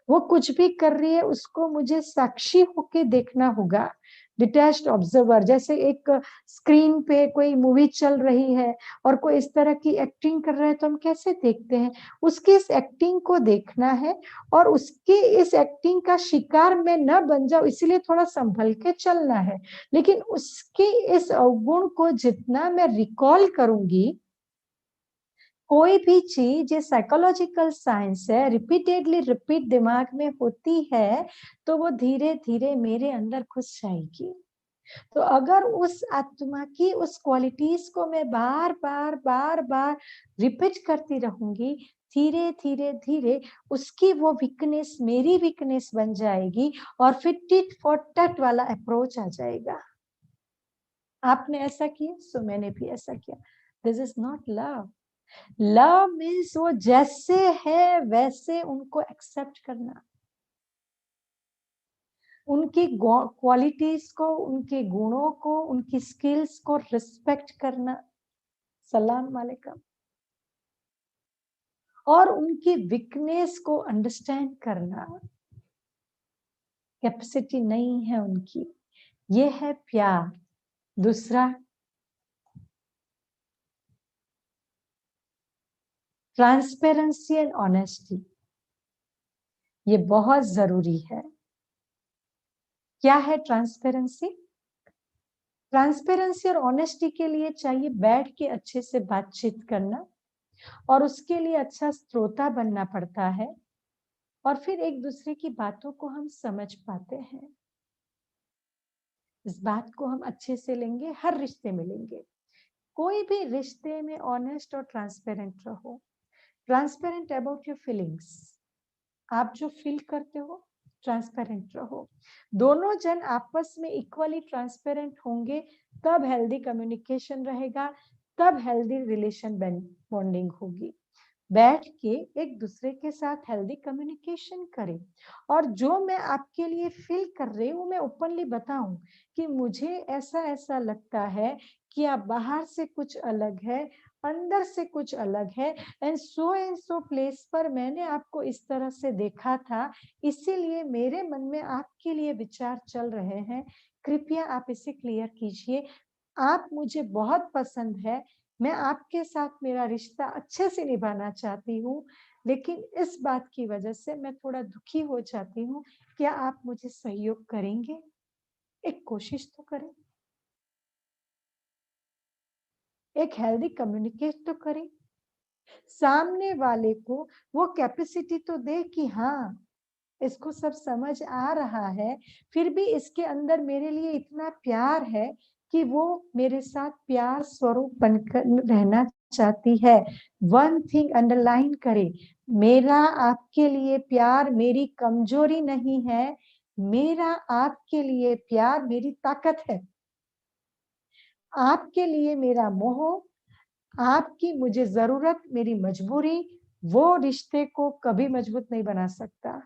वो कुछ भी कर रही है उसको मुझे साक्षी होके देखना होगा, डिटैच्ड ऑब्जर्वर। जैसे एक स्क्रीन पे कोई मूवी चल रही है और कोई इस तरह की एक्टिंग कर रहा है तो हम कैसे देखते हैं, उसकी इस एक्टिंग को देखना है और उसकी इस एक्टिंग का शिकार मैं न बन जाऊं, इसलिए थोड़ा संभल के चलना है। लेकिन उसकी इस अवगुण को जितना मैं रिकॉल करूंगी, कोई भी चीज, ये साइकोलॉजिकल साइंस है, रिपीटेडली रिपीट दिमाग में होती है तो वो धीरे धीरे मेरे अंदर घुस जाएगी। तो अगर उस आत्मा की उस क्वालिटीज को मैं बार बार बार बार रिपीट करती रहूंगी, धीरे धीरे धीरे उसकी वो वीकनेस मेरी वीकनेस बन जाएगी और फिर टिट फॉर टैट वाला अप्रोच आ जाएगा। आपने ऐसा किया, सो मैंने भी ऐसा किया। This is not love. Love means वो जैसे है वैसे उनको एक्सेप्ट करना, उनकी क्वालिटीज को, उनके गुणों को, उनकी स्किल्स को रिस्पेक्ट करना, सलाम वालेकुम, और उनकी वीकनेस को अंडरस्टैंड करना। कैपेसिटी नहीं है उनकी, ये है प्यार। दूसरा, ट्रांसपेरेंसी एंड ऑनेस्टी। ये बहुत जरूरी है। क्या है ट्रांसपेरेंसी? ट्रांसपेरेंसी और ऑनेस्टी के लिए चाहिए बैठ के अच्छे से बातचीत करना, और उसके लिए अच्छा श्रोता बनना पड़ता है, और फिर एक दूसरे की बातों को हम समझ पाते हैं। इस बात को हम अच्छे से लेंगे, हर रिश्ते में लेंगे। कोई भी रिश्ते में ऑनेस्ट और ट्रांसपेरेंट रहो। ट्रांसपेरेंट अबाउट योर फीलिंग्स, आप जो फील करते हो ट्रांसपेरेंट रहो। दोनों जन आपस में इक्वली ट्रांसपेरेंट होंगे, तब हेल्दी कम्युनिकेशन रहेगा, तब हेल्दी रिलेशन बॉन्डिंग होगी। बैठ के एक दूसरे के साथ हेल्दी कम्युनिकेशन करें, और जो मैं आपके लिए फील कर रही हूँ मैं ओपनली बताऊं कि मुझे ऐसा ऐसा लगता है कि आप बाहर से कुछ अलग है, अंदर से कुछ अलग है, एंड सो प्लेस पर मैंने आपको इस तरह से देखा था, इसीलिए मेरे मन में आपके लिए विचार चल रहे हैं, कृपया आप इसे क्लियर कीजिए। आप मुझे बहुत पसंद है, मैं आपके साथ मेरा रिश्ता अच्छे से निभाना चाहती हूँ, लेकिन इस बात की वजह से मैं थोड़ा दुखी हो जाती हूँ, क्या आप मुझे सहयोग करेंगे? एक कोशिश तो करें, एक हेल्दी कम्युनिकेट तो करें, सामने वाले को वो कैपेसिटी तो दे कि हाँ इसको सब समझ आ रहा है, फिर भी इसके अंदर मेरे लिए इतना प्यार है कि वो मेरे साथ प्यार स्वरूप बनकर रहना चाहती है। वन थिंग अंडरलाइन करे, मेरा आपके लिए प्यार मेरी कमजोरी नहीं है, मेरा आपके लिए प्यार मेरी ताकत है। आपके लिए मेरा मोह, आपकी मुझे जरूरत मेरी मजबूरी, वो रिश्ते को कभी मजबूत नहीं बना सकता।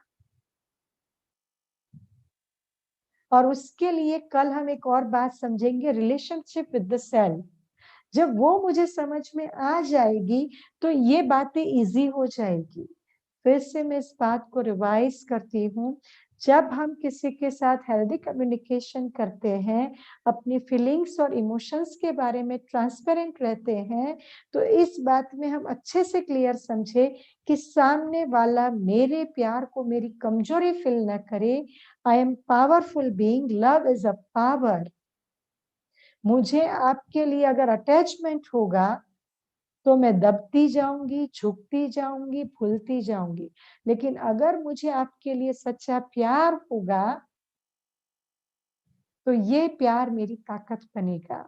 और उसके लिए कल हम एक और बात समझेंगे, रिलेशनशिप विद द सेल्फ। जब वो मुझे समझ में आ जाएगी तो ये बातें इजी हो जाएगी। फिर से मैं इस बात को रिवाइज करती हूँ, जब हम किसी के साथ हेल्दी कम्युनिकेशन करते हैं, अपनी फीलिंग्स और इमोशंस के बारे में ट्रांसपेरेंट रहते हैं, तो इस बात में हम अच्छे से क्लियर समझे कि सामने वाला मेरे प्यार को मेरी कमजोरी फील न करे। I am powerful being, love is a power. मुझे आपके लिए अगर अटैचमेंट होगा तो मैं दबती जाऊंगी, झुकती जाऊंगी, भूलती जाऊंगी, लेकिन अगर मुझे आपके लिए सच्चा प्यार होगा तो ये प्यार मेरी ताकत बनेगा।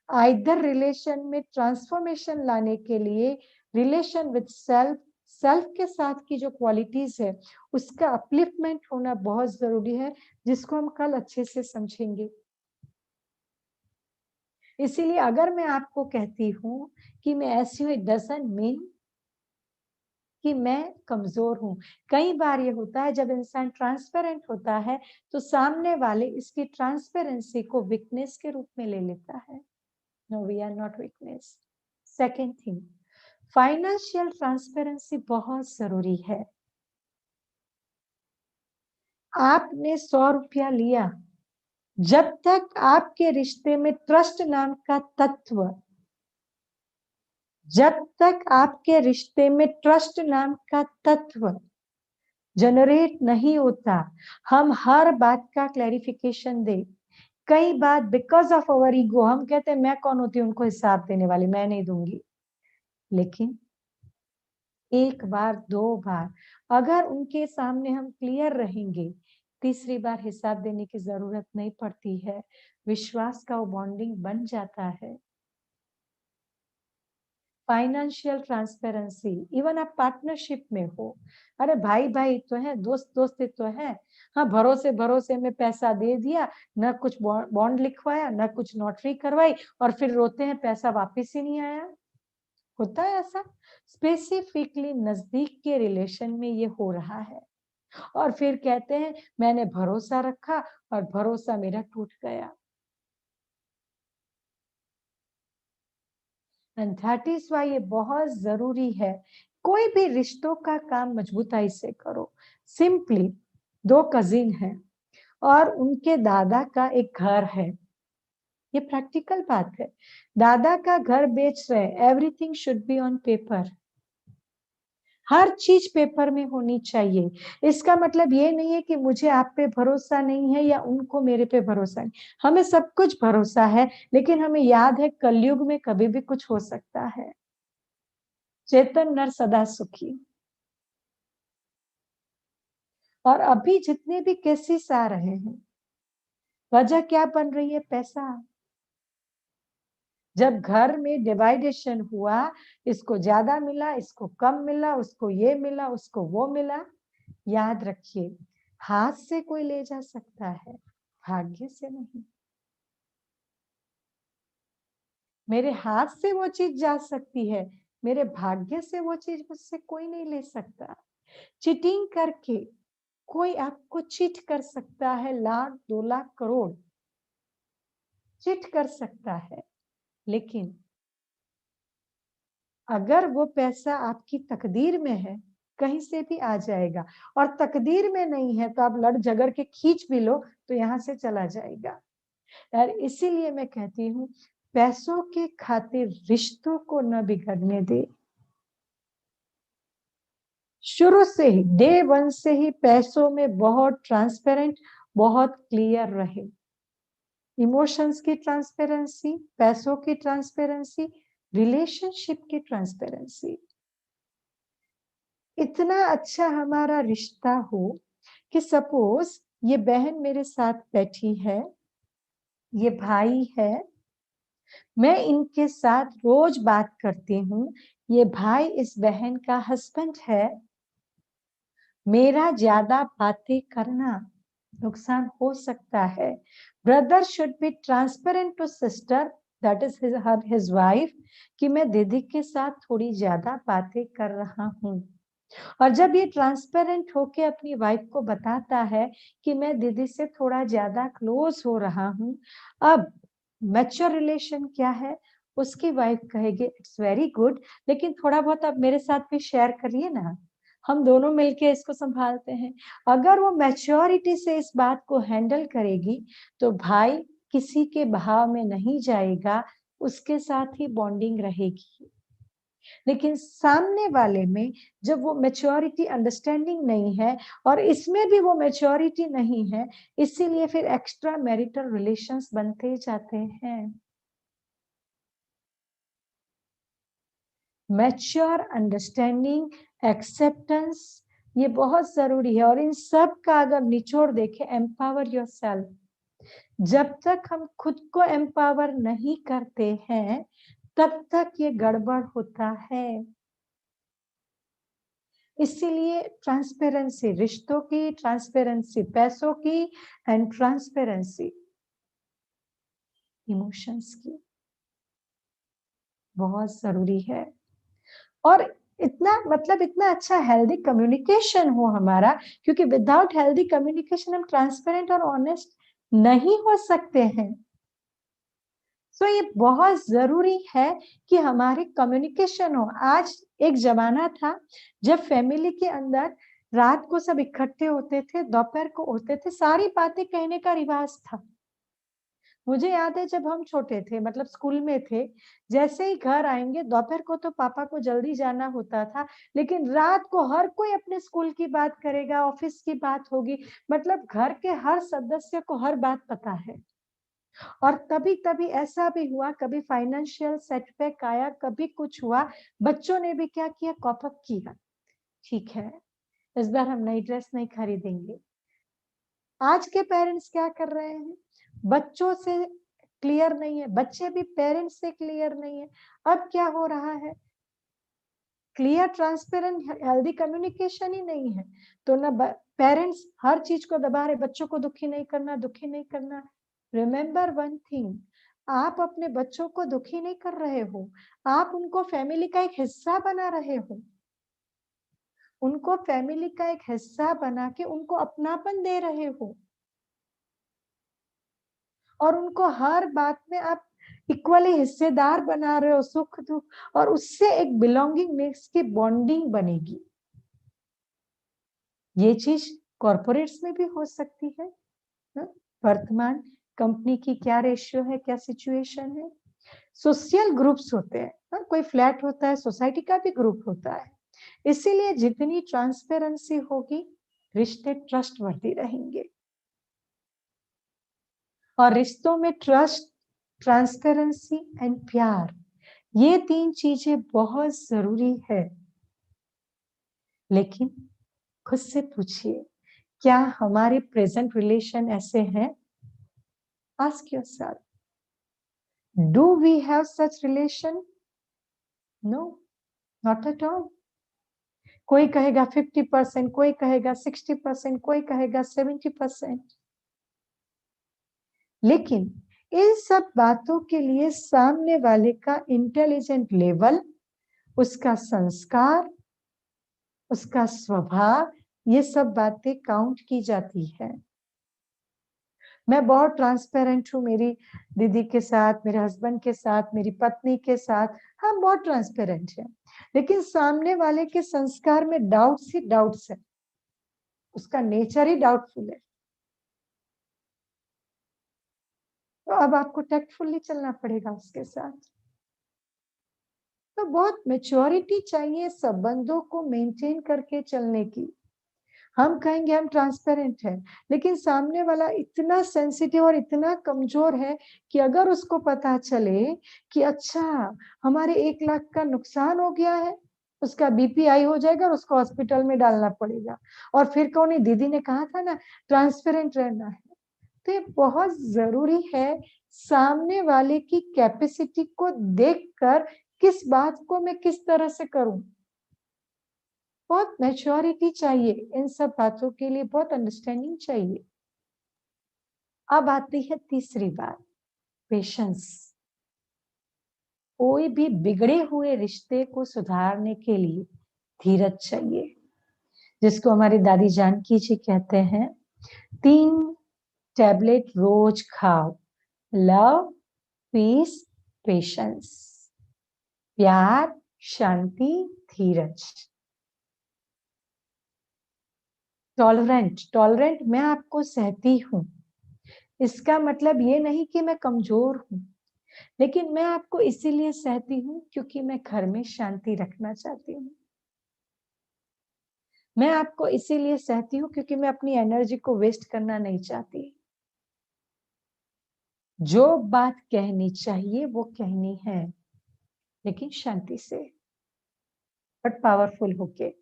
आइदर रिलेशन में ट्रांसफॉर्मेशन लाने के लिए रिलेशन विद सेल्फ, सेल्फ के साथ की जो क्वालिटीज है उसका अपलिफ्टमेंट होना बहुत जरूरी है, जिसको हम कल अच्छे से समझेंगे। इसीलिए अगर मैं आपको कहती हूँ कि मैं ऐसी हूँ, इट डजंट मीन कि मैं कमजोर हूं। कई बार ये होता है जब इंसान ट्रांसपेरेंट होता है तो सामने वाले इसकी ट्रांसपेरेंसी को वीकनेस के रूप में ले लेता है। No, we are not weakness. Second thing, financial transparency बहुत जरूरी है। आपने 100 रुपया लिया, जब तक आपके रिश्ते में ट्रस्ट नाम का तत्व, जब तक आपके रिश्ते में ट्रस्ट नाम का तत्व जनरेट नहीं होता, हम हर बात का क्लैरिफिकेशन दे। कई बार बिकॉज ऑफ अवर ईगो हम कहते हैं मैं कौन होती हूँ उनको हिसाब देने वाली, मैं नहीं दूंगी। लेकिन एक बार, दो बार अगर उनके सामने हम क्लियर रहेंगे, तीसरी बार हिसाब देने की जरूरत नहीं पड़ती है, विश्वास का वो बॉन्डिंग बन जाता है। फाइनेंशियल ट्रांसपेरेंसी, इवन आप पार्टनरशिप में हो, अरे भाई भाई तो है, दोस्त दोस्ती तो है, हाँ भरोसे भरोसे में पैसा दे दिया, ना कुछ बॉन्ड लिखवाया, ना कुछ नोटरी करवाई, और फिर रोते हैं पैसा वापस ही नहीं आया। होता है ऐसा, स्पेसिफिकली नजदीक के रिलेशन में ये हो रहा है, और फिर कहते हैं मैंने भरोसा रखा और भरोसा मेरा टूट गया। एंड दैट इज व्हाई ये बहुत जरूरी है, कोई भी रिश्तों का काम मजबूताई से करो। सिंपली दो कजिन हैं और उनके दादा का एक घर है, ये प्रैक्टिकल बात है। दादा का घर बेच रहे, everything should be on paper. हर चीज पेपर में होनी चाहिए। इसका मतलब ये नहीं है कि मुझे आप पे भरोसा नहीं है या उनको मेरे पे भरोसा नहीं, हमें सब कुछ भरोसा है, लेकिन हमें याद है कलयुग में कभी भी कुछ हो सकता है। चेतन नर सदा सुखी। और अभी जितने भी केसेस आ रहे हैं, वजह क्या बन रही है? पैसा। जब घर में डिवाइडेशन हुआ, इसको ज्यादा मिला, इसको कम मिला, उसको ये मिला, उसको वो मिला, याद रखिए हाथ से कोई ले जा सकता है, भाग्य से नहीं। मेरे हाथ से वो चीज जा सकती है, मेरे भाग्य से वो चीज मुझसे कोई नहीं ले सकता। चीटिंग करके कोई आपको चीट कर सकता है, 1,00,000, 2,00,000, करोड़ चीट कर सकता है, लेकिन अगर वो पैसा आपकी तकदीर में है, कहीं से भी आ जाएगा। और तकदीर में नहीं है तो आप लड़ झगड़ के खींच भी लो तो यहां से चला जाएगा। यार इसीलिए मैं कहती हूँ, पैसों के खातिर रिश्तों को न बिगड़ने दे। शुरू से ही, डे 1 से ही पैसों में बहुत ट्रांसपेरेंट, बहुत क्लियर रहे। इमोशंस की ट्रांसपेरेंसी, पैसों की ट्रांसपेरेंसी, रिलेशनशिप की ट्रांसपेरेंसी। इतना अच्छा हमारा रिश्ता हो कि सपोज ये बहन मेरे साथ बैठी है, ये भाई है, मैं इनके साथ रोज बात करती हूँ, ये भाई इस बहन का हस्बैंड है, मेरा ज्यादा बातें करना नुकसान हो सकता है। Brother should be transparent to sister, that is his wife, कि मैं दीदी के साथ थोड़ी ज्यादा बातें कर रहा हूँ। और जब ये ट्रांसपेरेंट होके अपनी वाइफ को बताता है कि मैं दीदी से थोड़ा ज्यादा क्लोज हो रहा हूँ, अब मैच्योर रिलेशन क्या है? उसकी वाइफ कहेगी इट्स वेरी गुड, लेकिन थोड़ा बहुत आप मेरे साथ भी शेयर करिए ना, हम दोनों मिलके इसको संभालते हैं। अगर वो मैच्योरिटी से इस बात को हैंडल करेगी तो भाई किसी के भाव में नहीं जाएगा, उसके साथ ही बॉन्डिंग रहेगी। लेकिन सामने वाले में जब वो मैच्योरिटी, अंडरस्टैंडिंग नहीं है, और इसमें भी वो मैच्योरिटी नहीं है, इसीलिए फिर एक्स्ट्रा मैरिटल रिलेशंस बनते जाते हैं। मैच्योर अंडरस्टैंडिंग, एक्सेप्टेंस, ये बहुत जरूरी है। और इन सब का अगर निचोड़ देखें, एम्पावर योरसेल्फ। जब तक हम खुद को एम्पावर नहीं करते हैं, तब तक ये गड़बड़ होता है। इसीलिए ट्रांसपेरेंसी रिश्तों की, ट्रांसपेरेंसी पैसों की, एंड ट्रांसपेरेंसी इमोशंस की बहुत जरूरी है। और इतना अच्छा हेल्दी कम्युनिकेशन हो हमारा, क्योंकि विदाउट हेल्दी कम्युनिकेशन हम ट्रांसपेरेंट और ऑनेस्ट नहीं हो सकते हैं। सो ये बहुत जरूरी है कि हमारे कम्युनिकेशन हो। आज एक जमाना था जब फैमिली के अंदर रात को सब इकट्ठे होते थे, दोपहर को होते थे, सारी बातें कहने का रिवाज था। मुझे याद है जब हम छोटे थे, मतलब स्कूल में थे, जैसे ही घर आएंगे, दोपहर को तो पापा को जल्दी जाना होता था, लेकिन रात को हर कोई अपने स्कूल की बात करेगा, ऑफिस की बात होगी, मतलब घर के हर सदस्य को हर बात पता है। और तभी तभी ऐसा भी हुआ, कभी फाइनेंशियल सेटबैक आया, कभी कुछ हुआ, बच्चों ने भी क्या किया? कॉप अप किया, ठीक है इस बार हम नई ड्रेस नहीं खरीदेंगे। आज के पेरेंट्स क्या कर रहे हैं? बच्चों से क्लियर नहीं है, बच्चे भी पेरेंट्स से क्लियर नहीं है। अब क्या हो रहा है? क्लियर, ट्रांसपेरेंट, हेल्दी कम्युनिकेशन ही नहीं है, तो ना पेरेंट्स हर चीज को दबा रहे, बच्चों को दुखी नहीं करना, दुखी नहीं करना। रिमेम्बर वन थिंग, आप अपने बच्चों को दुखी नहीं कर रहे हो, आप उनको फैमिली का एक हिस्सा बना रहे हो। उनको फैमिली का एक हिस्सा बना के उनको अपनापन दे रहे हो, और उनको हर बात में आप इक्वली हिस्सेदार बना रहे हो, सुख दुख, और उससे एक बिलोंगिंगनेस की बॉन्डिंग बनेगी। ये चीज कॉर्पोरेट्स में भी हो सकती है। वर्तमान कंपनी की क्या रेशियो है, क्या सिचुएशन है। सोशल ग्रुप्स होते हैं, कोई फ्लैट होता है, सोसाइटी का भी ग्रुप होता है, इसीलिए जितनी ट्रांसपेरेंसी होगी रिश्ते ट्रस्टवर्दी रहेंगे। और रिश्तों में ट्रस्ट, ट्रांसपेरेंसी एंड प्यार, ये 3 चीजें बहुत जरूरी है। लेकिन खुद से पूछिए, क्या हमारे प्रेजेंट रिलेशन ऐसे हैं? Ask yourself, do we have such relation? No, not at all. कोई कहेगा 50%, कोई कहेगा 60%, कोई कहेगा 70%। लेकिन इन सब बातों के लिए सामने वाले का इंटेलिजेंट लेवल, उसका संस्कार, उसका स्वभाव, ये सब बातें काउंट की जाती है। मैं बहुत ट्रांसपेरेंट हूँ मेरी दीदी के साथ, मेरे हस्बैंड के साथ, मेरी पत्नी के साथ, हम बहुत ट्रांसपेरेंट हैं। लेकिन सामने वाले के संस्कार में डाउट्स ही डाउट्स है, उसका नेचर ही डाउटफुल है, तो अब आपको टैक्टफुली चलना पड़ेगा उसके साथ। तो बहुत मैच्योरिटी चाहिए संबंधों को मेंटेन करके चलने की। हम कहेंगे हम ट्रांसपेरेंट हैं, लेकिन सामने वाला इतना सेंसिटिव और इतना कमजोर है कि अगर उसको पता चले कि अच्छा हमारे 1 लाख का नुकसान हो गया है, उसका बीपी हाई हो जाएगा और उसको हॉस्पिटल में डालना पड़ेगा। और फिर कौन, दीदी ने कहा था ना ट्रांसपेरेंट रहना है। तो ये बहुत जरूरी है सामने वाले की कैपेसिटी को देखकर किस बात को मैं किस तरह से करूं। बहुत मैच्योरिटी चाहिए इन सब बातों के लिए, बहुत अंडरस्टैंडिंग चाहिए। अब आती है तीसरी बात, पेशेंस। कोई भी बिगड़े हुए रिश्ते को सुधारने के लिए धीरज चाहिए, जिसको हमारी दादी जानकी जी कहते हैं 3 टैबलेट रोज खाओ, लव, पीस, पेशेंस। प्यार, शांति, धीरज। टॉलरेंट, टॉलरेंट मैं आपको सहती हूं, इसका मतलब ये नहीं कि मैं कमजोर हूं, लेकिन मैं आपको इसीलिए सहती हूं क्योंकि मैं घर में शांति रखना चाहती हूँ। मैं आपको इसीलिए सहती हूँ क्योंकि मैं अपनी एनर्जी को वेस्ट करना नहीं चाहती। जो बात कहनी चाहिए वो कहनी है, लेकिन शांति से, बट पावरफुल होके,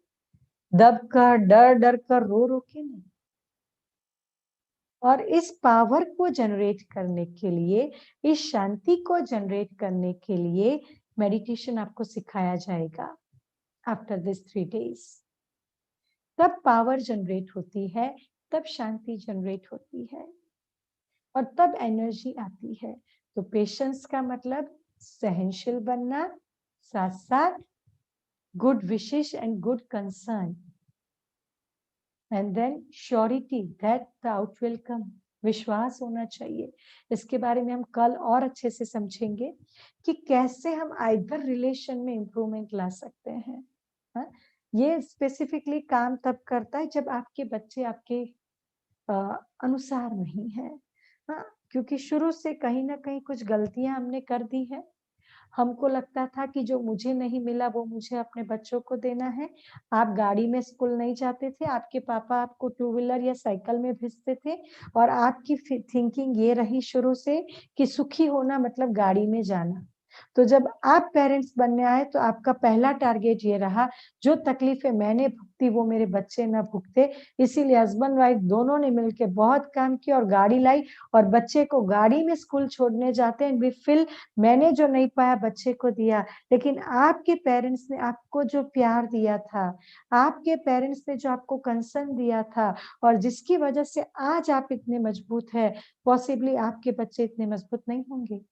दब कर, डर डर कर, रो रो के नहीं। और इस पावर को जनरेट करने के लिए, इस शांति को जनरेट करने के लिए मेडिटेशन आपको सिखाया जाएगा आफ्टर दिस 3 days। तब पावर जनरेट होती है, तब शांति जनरेट होती है और तब एनर्जी आती है। तो पेशेंस का मतलब सहनशील बनना, साथ साथ good wishes and good concern, and then surety that the out will come. विश्वास होना चाहिए। इसके बारे में हम कल और अच्छे से समझेंगे कि कैसे हम आइदर रिलेशन में इंप्रूवमेंट ला सकते हैं। हा? ये स्पेसिफिकली काम तब करता है जब आपके बच्चे आपके अनुसार नहीं है। हाँ, क्योंकि शुरू से कहीं ना कहीं कुछ गलतियां हमने कर दी है। हमको लगता था कि जो मुझे नहीं मिला वो मुझे अपने बच्चों को देना है। आप गाड़ी में स्कूल नहीं जाते थे, आपके पापा आपको 2 व्हीलर या साइकिल में भेजते थे और आपकी थिंकिंग ये रही शुरू से कि सुखी होना मतलब गाड़ी में जाना। तो जब आप पेरेंट्स बनने आए तो आपका पहला टारगेट ये रहा, जो तकलीफें मैंने भुगती वो मेरे बच्चे ना भुगते। इसीलिए हस्बैंड वाइफ दोनों ने मिलकर बहुत काम किया और गाड़ी लाई और बच्चे को गाड़ी में स्कूल छोड़ने जाते हैं। वी फील मैंने जो नहीं पाया बच्चे को दिया। लेकिन आपके पेरेंट्स ने आपको जो प्यार दिया था, आपके पेरेंट्स ने जो आपको कंसर्न दिया था और जिसकी वजह से आज आप इतने मजबूत है, पॉसिबली आपके बच्चे इतने मजबूत नहीं होंगे।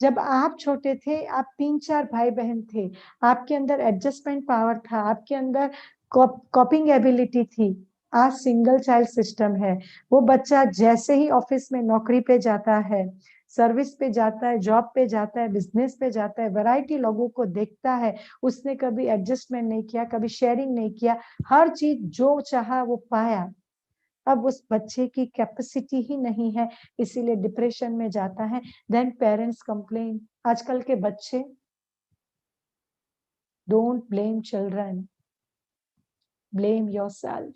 जब आप छोटे थे, आप 3-4 भाई बहन थे, आपके अंदर एडजस्टमेंट पावर था, आपके अंदर कॉपिंग एबिलिटी थी। आज सिंगल चाइल्ड सिस्टम है। वो बच्चा जैसे ही ऑफिस में नौकरी पे जाता है, सर्विस पे जाता है, जॉब पे जाता है, बिजनेस पे जाता है, वैरायटी लोगों को देखता है, उसने कभी एडजस्टमेंट नहीं किया, कभी शेयरिंग नहीं किया, हर चीज जो चाहा वो पाया। अब उस बच्चे की कैपेसिटी ही नहीं है, इसीलिए डिप्रेशन में जाता है। Then parents complain. आजकल के बच्चे Don't blame children. Blame yourself.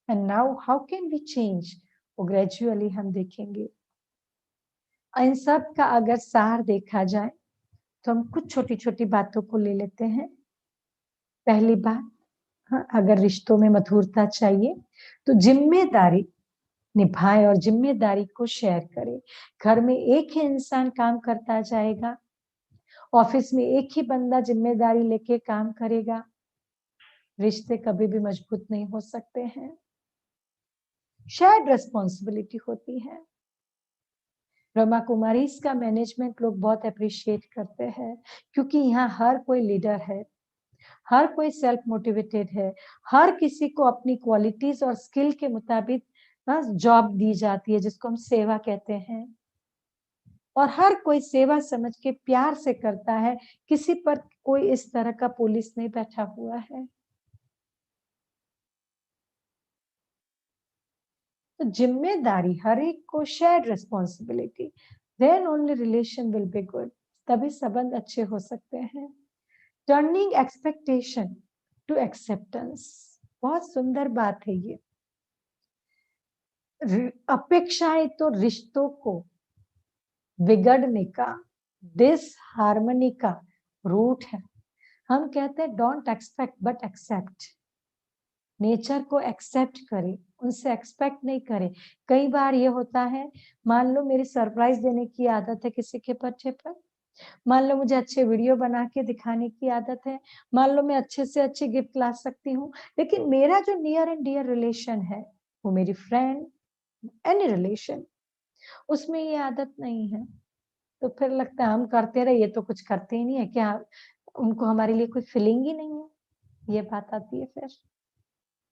And now how can we change? वो ग्रेजुअली हम देखेंगे। इन सब का अगर सार देखा जाए तो हम कुछ छोटी छोटी बातों को ले लेते हैं। पहली बात, हाँ, अगर रिश्तों में मधुरता चाहिए तो जिम्मेदारी निभाए और जिम्मेदारी को शेयर करें। घर में एक ही इंसान काम करता जाएगा, ऑफिस में एक ही बंदा जिम्मेदारी लेके काम करेगा, रिश्ते कभी भी मजबूत नहीं हो सकते हैं। शेयर्ड रिस्पॉन्सिबिलिटी होती है। ब्रह्मा कुमारी का मैनेजमेंट लोग बहुत अप्रिशिएट करते हैं क्योंकि यहाँ हर कोई लीडर है, हर कोई सेल्फ मोटिवेटेड है, हर किसी को अपनी क्वालिटीज और स्किल के मुताबिक जॉब दी जाती है जिसको हम सेवा कहते हैं, और हर कोई सेवा समझ के प्यार से करता है। किसी पर कोई इस तरह का पुलिस नहीं बैठा हुआ है। तो जिम्मेदारी हर एक को, shared responsibility, then only relation will be good, तभी संबंध अच्छे हो सकते हैं। टर्निंग एक्सपेक्टेशन टू एक्सेप्टेंस, बहुत सुंदर बात है ये। अपेक्षाएं तो रिश्तों को बिगड़ने का, डिसहार्मनी का रूट है। हम कहते हैं don't expect but accept. Nature को एक्सेप्ट करें, उनसे एक्सपेक्ट नहीं करें। कई बार ये होता है, मान लो मेरी सरप्राइज देने की आदत है किसी के बर्थडे पर, मान लो मुझे अच्छे वीडियो बना के दिखाने की आदत है, मान लो मैं अच्छे से अच्छे गिफ्ट ला सकती हूँ, लेकिन मेरा जो नियर एंड डियर रिलेशन है, वो मेरी फ्रेंड, एनी रिलेशन, उसमें ये आदत नहीं है। तो फिर लगता है हम करते रहे, ये तो कुछ करते ही नहीं है, क्या उनको हमारे लिए कोई फीलिंग ही नहीं है? ये बात आती है। फिर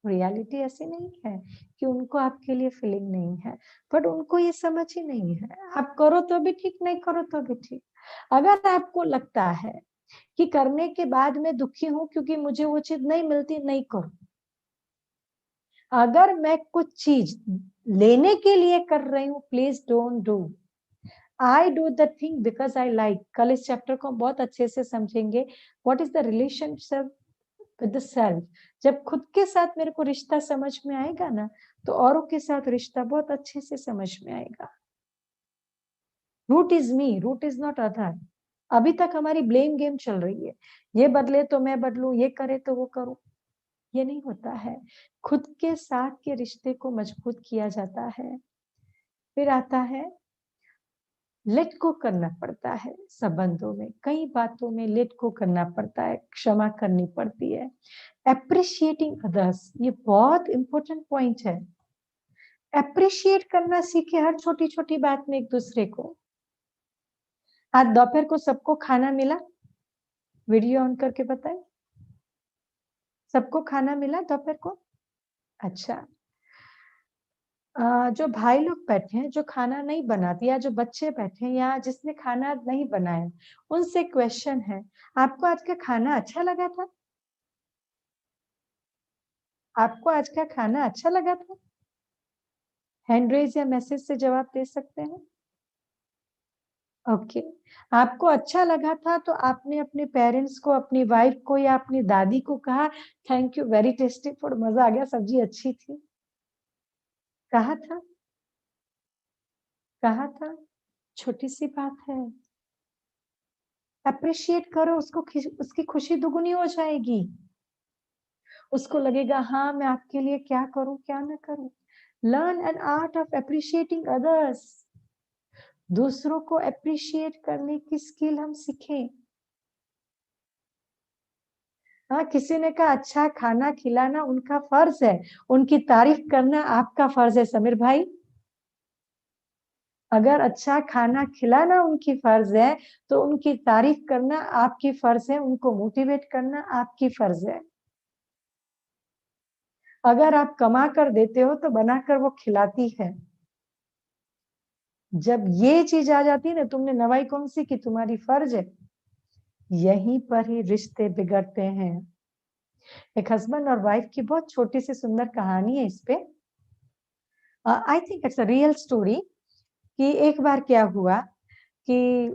रियलिटी ऐसी नहीं है कि उनको आपके लिए फीलिंग नहीं है, बट उनको ये समझ ही नहीं है। आप करो तो भी ठीक, नहीं करो तो भी ठीक। अगर आपको लगता है कि करने के बाद मैं दुखी हूं क्योंकि मुझे वो चीज नहीं मिलती, नहीं करो। अगर मैं कुछ चीज लेने के लिए कर रही हूँ, please don't do. I do the thing because I like. कल इस चैप्टर को बहुत अच्छे से समझेंगे। What is the relationship with the self. जब खुद के साथ मेरे को रिश्ता समझ में आएगा ना, तो औरों के साथ रिश्ता बहुत अच्छे से समझ में आएगा। Root is me, root is not other. अभी तक हमारी ब्लेम गेम चल रही है, ये बदले तो मैं बदलूं, ये करे तो वो करूं। ये नहीं होता है। खुद के साथ के रिश्ते को मजबूत किया जाता है। फिर आता है लेट को करना पड़ता है। संबंधों में कई बातों में लेट को करना पड़ता है, क्षमा करनी पड़ती है। एप्रिशिएटिंग अदर्स, ये बहुत इंपॉर्टेंट पॉइंट है। एप्रिशिएट करना सीखे हर छोटी छोटी बात में एक दूसरे को। आज दोपहर को सबको खाना मिला? वीडियो ऑन करके बताएं, सबको खाना मिला दोपहर को? अच्छा, जो भाई लोग बैठे हैं जो खाना नहीं बनाते, या जो बच्चे बैठे हैं या जिसने खाना नहीं बनाया, उनसे क्वेश्चन है, आपको आज का खाना अच्छा लगा था? आपको आज का खाना अच्छा लगा था? हैंड रेज या मैसेज से जवाब दे सकते हैं। ओके, आपको अच्छा लगा था तो आपने अपने पेरेंट्स को, अपनी वाइफ को या अपनी दादी को कहा thank you, very tasty food, मजा आ गया, सब्जी अच्छी थी? कहा था? कहा था? छोटी सी बात है। अप्रिशिएट करो उसको, उसकी खुशी दुगुनी हो जाएगी। उसको लगेगा हाँ मैं आपके लिए क्या करूं क्या ना करूं। Learn an art of appreciating others. दूसरों को अप्रिशिएट करने की स्किल हम सीखें। हाँ, किसी ने कहा अच्छा खाना खिलाना उनका फर्ज है, उनकी तारीफ करना आपका फर्ज है। समीर भाई, अगर अच्छा खाना खिलाना उनकी फर्ज है तो उनकी तारीफ करना आपकी फर्ज है, उनको मोटिवेट करना आपकी फर्ज है। अगर आप कमा कर देते हो तो बनाकर वो खिलाती है। जब ये चीज आ जाती है ना, तुमने नवाई कौन सी की, तुम्हारी फर्ज है, यहीं पर ही रिश्ते बिगड़ते हैं। एक हस्बैंड और वाइफ की बहुत छोटी सी सुंदर कहानी है इस पे। I think it's a real story. कि एक बार क्या हुआ कि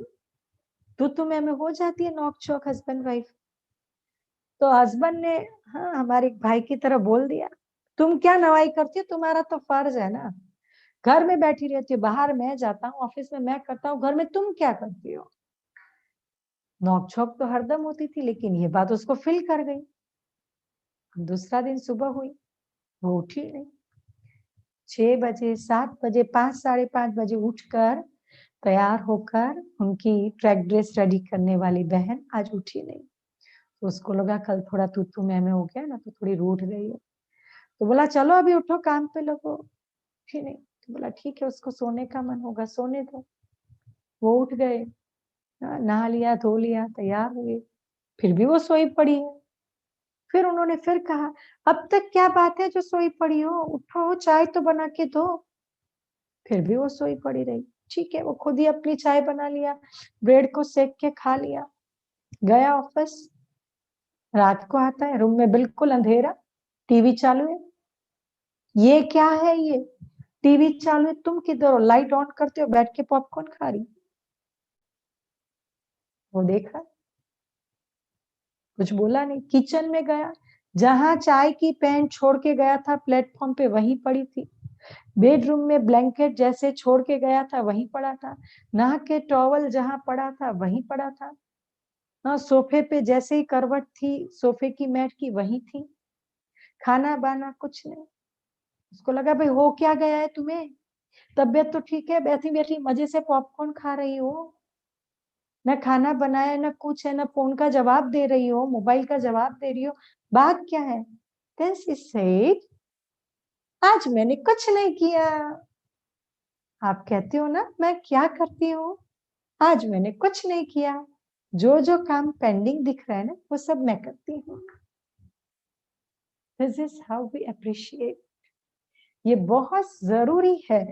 तू में हो जाती है नोक चोक हस्बैंड वाइफ। तो हस्बैंड ने हाँ हमारे भाई की तरह बोल दिया, तुम क्या नवाई करती हो, तुम्हारा तो फर्ज है ना, घर में बैठी रहती हो, बाहर मैं जाता हूँ, ऑफिस में मैं करता हूँ, घर में तुम क्या करती हो। नोक झोंक तो हरदम होती थी, लेकिन ये बात उसको फिल कर गई। दूसरा दिन सुबह हुई, वो उठी नहीं। 6 बजे, 7 बजे, 5, 5:30 बजे उठकर तैयार होकर उनकी ट्रैक ड्रेस रेडी करने वाली बहन आज उठी नहीं। तो उसको लगा कल थोड़ा तू मैं हो गया ना, तो थोड़ी रूठ गई है। तो बोला चलो अभी उठो, काम पे लगो। उठी नहीं। तो बोला ठीक है, उसको सोने का मन होगा, सोने दो। वो उठ गए, नहा लिया, धो लिया, तैयार हुए, फिर भी वो सोई पड़ी है। फिर उन्होंने फिर कहा, अब तक क्या बात है जो सोई पड़ी हो, उठो, चाय तो बना के दो। फिर भी वो सोई पड़ी रही। ठीक है, वो खुद ही अपनी चाय बना लिया, ब्रेड को सेक के खा लिया, गया ऑफिस। रात को आता है, रूम में बिल्कुल अंधेरा, टीवी चालू है। ये क्या है, ये टीवी चालू है, तुम किधर हो, लाइट ऑन करते हो, बैठ के पॉपकॉर्न खा रही। वो देखा, कुछ बोला नहीं, किचन में गया, जहां चाय की पैन छोड़ के गया था प्लेटफॉर्म पे वहीं पड़ी थी। बेडरूम में ब्लैंकेट जैसे छोड़ के गया था वहीं पड़ा था। नहा के टॉवल जहां पड़ा था वहीं पड़ा था। हाँ, सोफे पे जैसे ही करवट थी, सोफे की मैट की वहीं थी। खाना बाना कुछ नहीं। उसको लगा भाई हो क्या गया है तुम्हें, तबीयत तो ठीक है, बैठी बैठी मजे से पॉपकॉर्न खा रही हो, न खाना बनाया न कुछ है, न फोन का जवाब दे रही हो, मोबाइल का जवाब दे रही हो, बात क्या है। Then she said, आज मैंने कुछ नहीं किया। आप कहते हो ना मैं क्या करती हूँ, आज मैंने कुछ नहीं किया, जो जो काम पेंडिंग दिख रहा है ना वो सब मैं करती हूँ। This is how we appreciate. ये बहुत जरूरी है,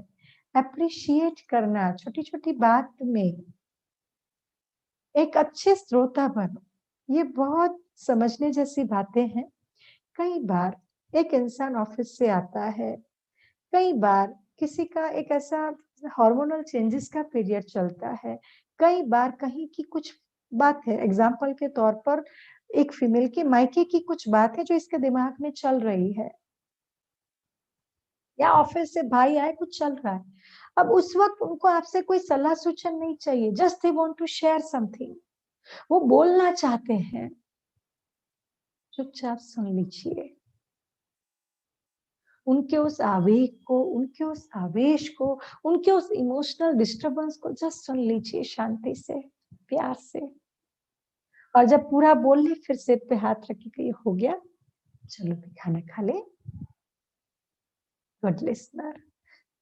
अप्रिशिएट करना छोटी छोटी बात में। एक अच्छे श्रोता बनो, ये बहुत समझने जैसी बातें हैं। कई बार एक इंसान ऑफिस से आता है, कई बार किसी का एक ऐसा हार्मोनल चेंजेस का पीरियड चलता है, कई बार कहीं की कुछ बात है, एग्जाम्पल के तौर पर एक फीमेल के मायके की कुछ बात है जो इसके दिमाग में चल रही है, या ऑफिस से भाई आए कुछ चल रहा है। अब उस वक्त उनको आपसे कोई सलाह सूचन नहीं चाहिए, just they want to share something, वो बोलना चाहते हैं, चुपचाप सुन लीजिए। उनके उस आवेग को, उनके उस आवेश को, उनके उस इमोशनल डिस्टरबेंस को जस्ट सुन लीजिए शांति से, प्यार से। और जब पूरा बोल ले फिर सिर पे हाथ रखिए, हो गया, चलो भी खाना खा ले। Good listener.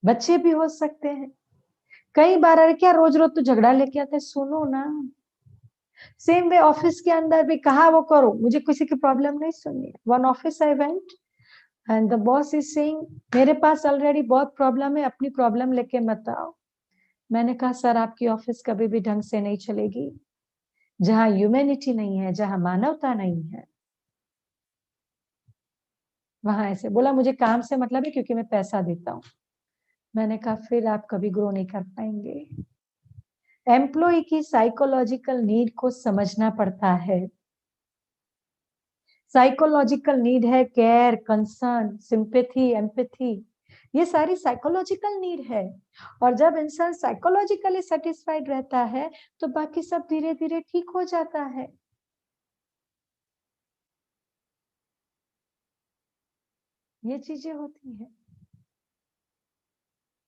बच्चे भी हो सकते हैं, कई बार अरे क्या रोज रोज तो झगड़ा लेके आते, सुनो ना। सेम वे ऑफिस के अंदर भी कहा वो करो, मुझे किसी की प्रॉब्लम नहीं सुननी। One office I went and the boss is saying मेरे पास ऑलरेडी बहुत प्रॉब्लम है, अपनी प्रॉब्लम लेके मत आओ। मैंने कहा सर आपकी ऑफिस कभी भी ढंग से नहीं चलेगी जहां ह्यूमैनिटी नहीं है, जहां मानवता नहीं है। वहां ऐसे बोला मुझे काम से मतलब है क्योंकि मैं पैसा देता हूं। मैंने कहा फिर आप कभी ग्रो नहीं कर पाएंगे। एम्प्लॉय की साइकोलॉजिकल नीड को समझना पड़ता है। साइकोलॉजिकल नीड है केयर, कंसर्न, सिंपैथी, एम्पैथी, ये सारी साइकोलॉजिकल नीड है। और जब इंसान साइकोलॉजिकली सेटिस्फाइड रहता है तो बाकी सब धीरे धीरे ठीक हो जाता है। ये चीजें होती है।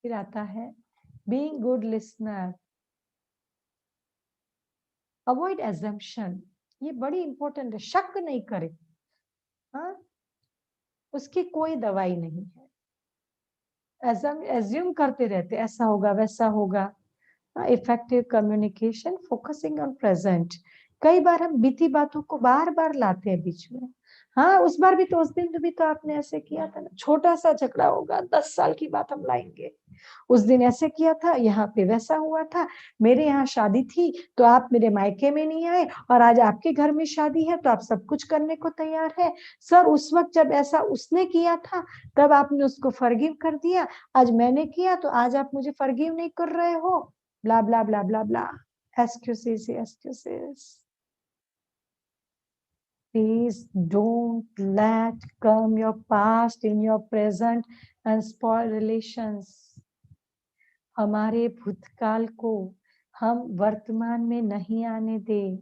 फिर आता है being good listener, avoid assumption. ये बड़ी इंपॉर्टेंट है, शक नहीं करे। हाँ, उसकी कोई दवाई नहीं है। एज्यूम करते रहते ऐसा होगा वैसा होगा। Effective communication, focusing on present. कई बार हम बीती बातों को बार बार लाते हैं बीच में। हाँ उस बार भी तो, उस दिन भी तो आपने ऐसे किया था ना, छोटा सा झगड़ा होगा, 10 साल की बात हम लाएंगे। उस दिन ऐसे किया था, यहाँ पे वैसा हुआ था, मेरे यहाँ शादी थी तो आप मेरे मायके में नहीं आए, और आज आपके घर में शादी है तो आप सब कुछ करने को तैयार है। सर उस वक्त जब ऐसा उसने किया था तब आपने उसको फॉरगिव कर दिया, आज मैंने किया तो आज आप मुझे फॉरगिव नहीं कर रहे हो, ब्ला ब्ला ब्ला ब्ला ब्ला। Excuses, excuses. Please don't let come your past in your present and spoil relations. हमारे भूतकाल को हम वर्तमान में नहीं आने दें,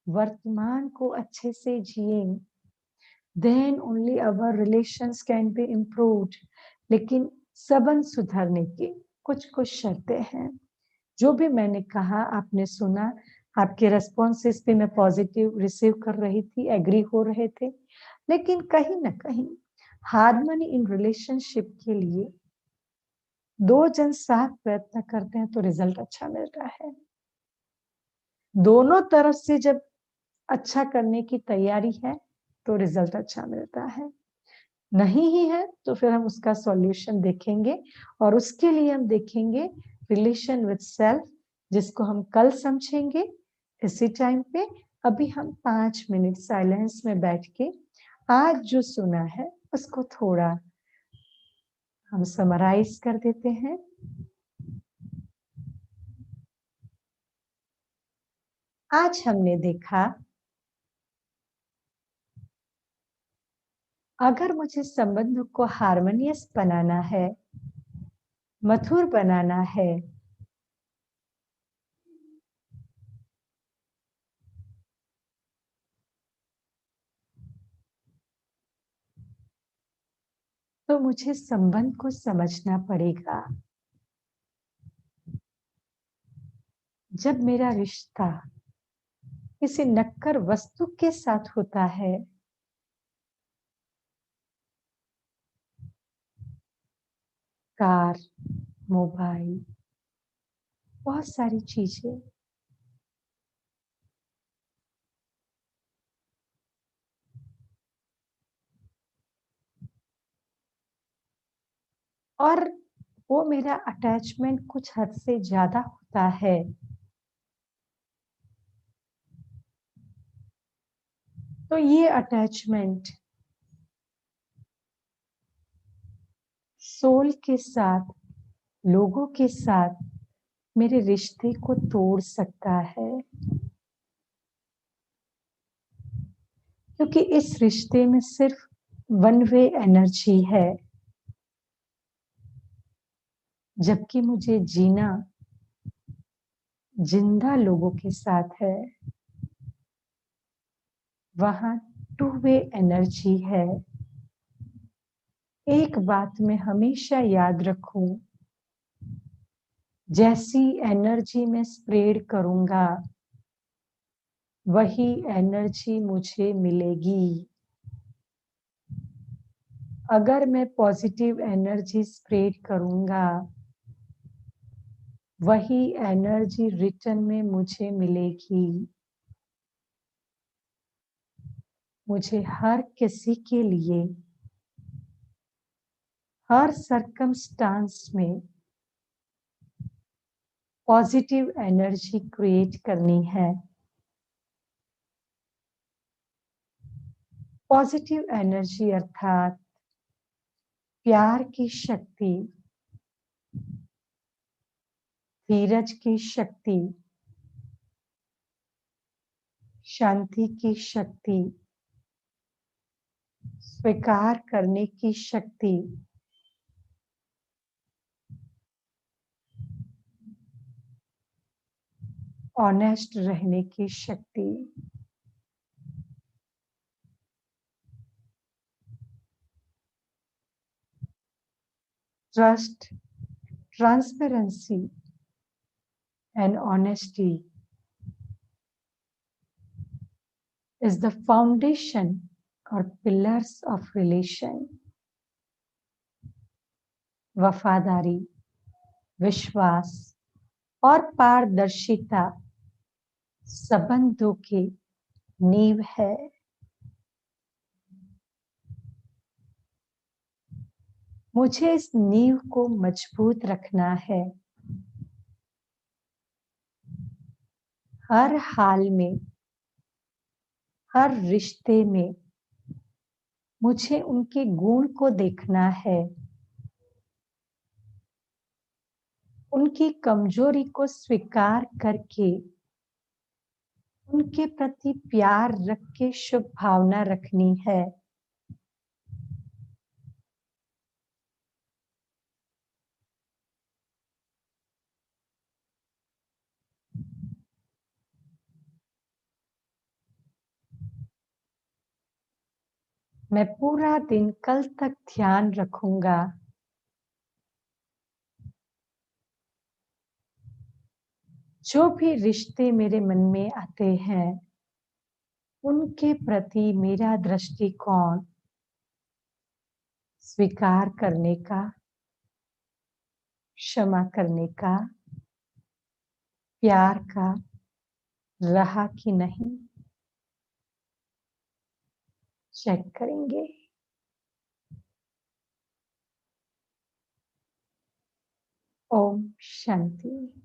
वर्तमान को अच्छे से जिएं, then only our relations can be improved. लेकिन संबंध सुधारने की कुछ शर्तें हैं। जो भी मैंने कहा आपने सुना, आपके रेस्पॉन्सेस पे मैं पॉजिटिव रिसीव कर रही थी, एग्री हो रहे थे, लेकिन कहीं ना कहीं हार्मनी इन रिलेशनशिप के लिए दो जन साथ प्रयत्न करते हैं तो रिजल्ट अच्छा मिलता है। दोनों तरफ से जब अच्छा करने की तैयारी है तो रिजल्ट अच्छा मिलता है, नहीं ही है तो फिर हम उसका सॉल्यूशन देखेंगे और उसके लिए हम देखेंगे रिलेशन विद सेल्फ, जिसको हम कल समझेंगे इसी टाइम पे। अभी हम 5 मिनट साइलेंस में बैठ के आज जो सुना है उसको थोड़ा हम समराइज कर देते हैं। आज हमने देखा, अगर मुझे संबंध को हार्मोनियस बनाना है, मधुर बनाना है, तो मुझे संबंध को समझना पड़ेगा। जब मेरा रिश्ता किसी नक्कर वस्तु के साथ होता है, कार, मोबाइल, बहुत सारी चीजें, और वो मेरा अटैचमेंट कुछ हद से ज्यादा होता है, तो ये अटैचमेंट सोल के साथ, लोगों के साथ मेरे रिश्ते को तोड़ सकता है, क्योंकि इस रिश्ते में सिर्फ वन वे एनर्जी है, जबकि मुझे जीना जिंदा लोगों के साथ है, वहां टू वे एनर्जी है। एक बात मैं हमेशा याद रखूं, जैसी एनर्जी मैं स्प्रेड करूंगा वही एनर्जी मुझे मिलेगी। अगर मैं पॉजिटिव एनर्जी स्प्रेड करूंगा वही एनर्जी रिटर्न में मुझे मिलेगी। मुझे हर किसी के लिए हर सर्कमस्टांस में पॉजिटिव एनर्जी क्रिएट करनी है। पॉजिटिव एनर्जी अर्थात प्यार की शक्ति, धीरज की शक्ति, शांति की शक्ति, स्वीकार करने की शक्ति, ऑनेस्ट रहने की शक्ति, trust, transparency and honesty is the foundation or pillars of relation. वफादारी, विश्वास और पारदर्शिता संबंधों की नींव है। मुझे इस नींव को मजबूत रखना है। हर हाल में, हर रिश्ते में मुझे उनके गुण को देखना है। उनकी कमजोरी को स्वीकार करके उनके प्रति प्यार रख के शुभ भावना रखनी है। मैं पूरा दिन कल तक ध्यान रखूंगा। जो भी रिश्ते मेरे मन में आते हैं उनके प्रति मेरा दृष्टिकोण स्वीकार करने का, क्षमा करने का, प्यार का रहा कि नहीं चेक करेंगे। ओम शांति।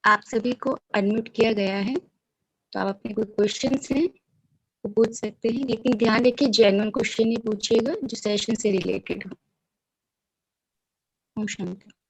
आप सभी को अनम्यूट किया गया है, तो आप अपने कोई क्वेश्चंस हैं वो पूछ सकते हैं, लेकिन ध्यान रखिए जेन्युइन क्वेश्चन ही पूछिएगा जो सेशन से रिलेटेड हो। ओम शांति।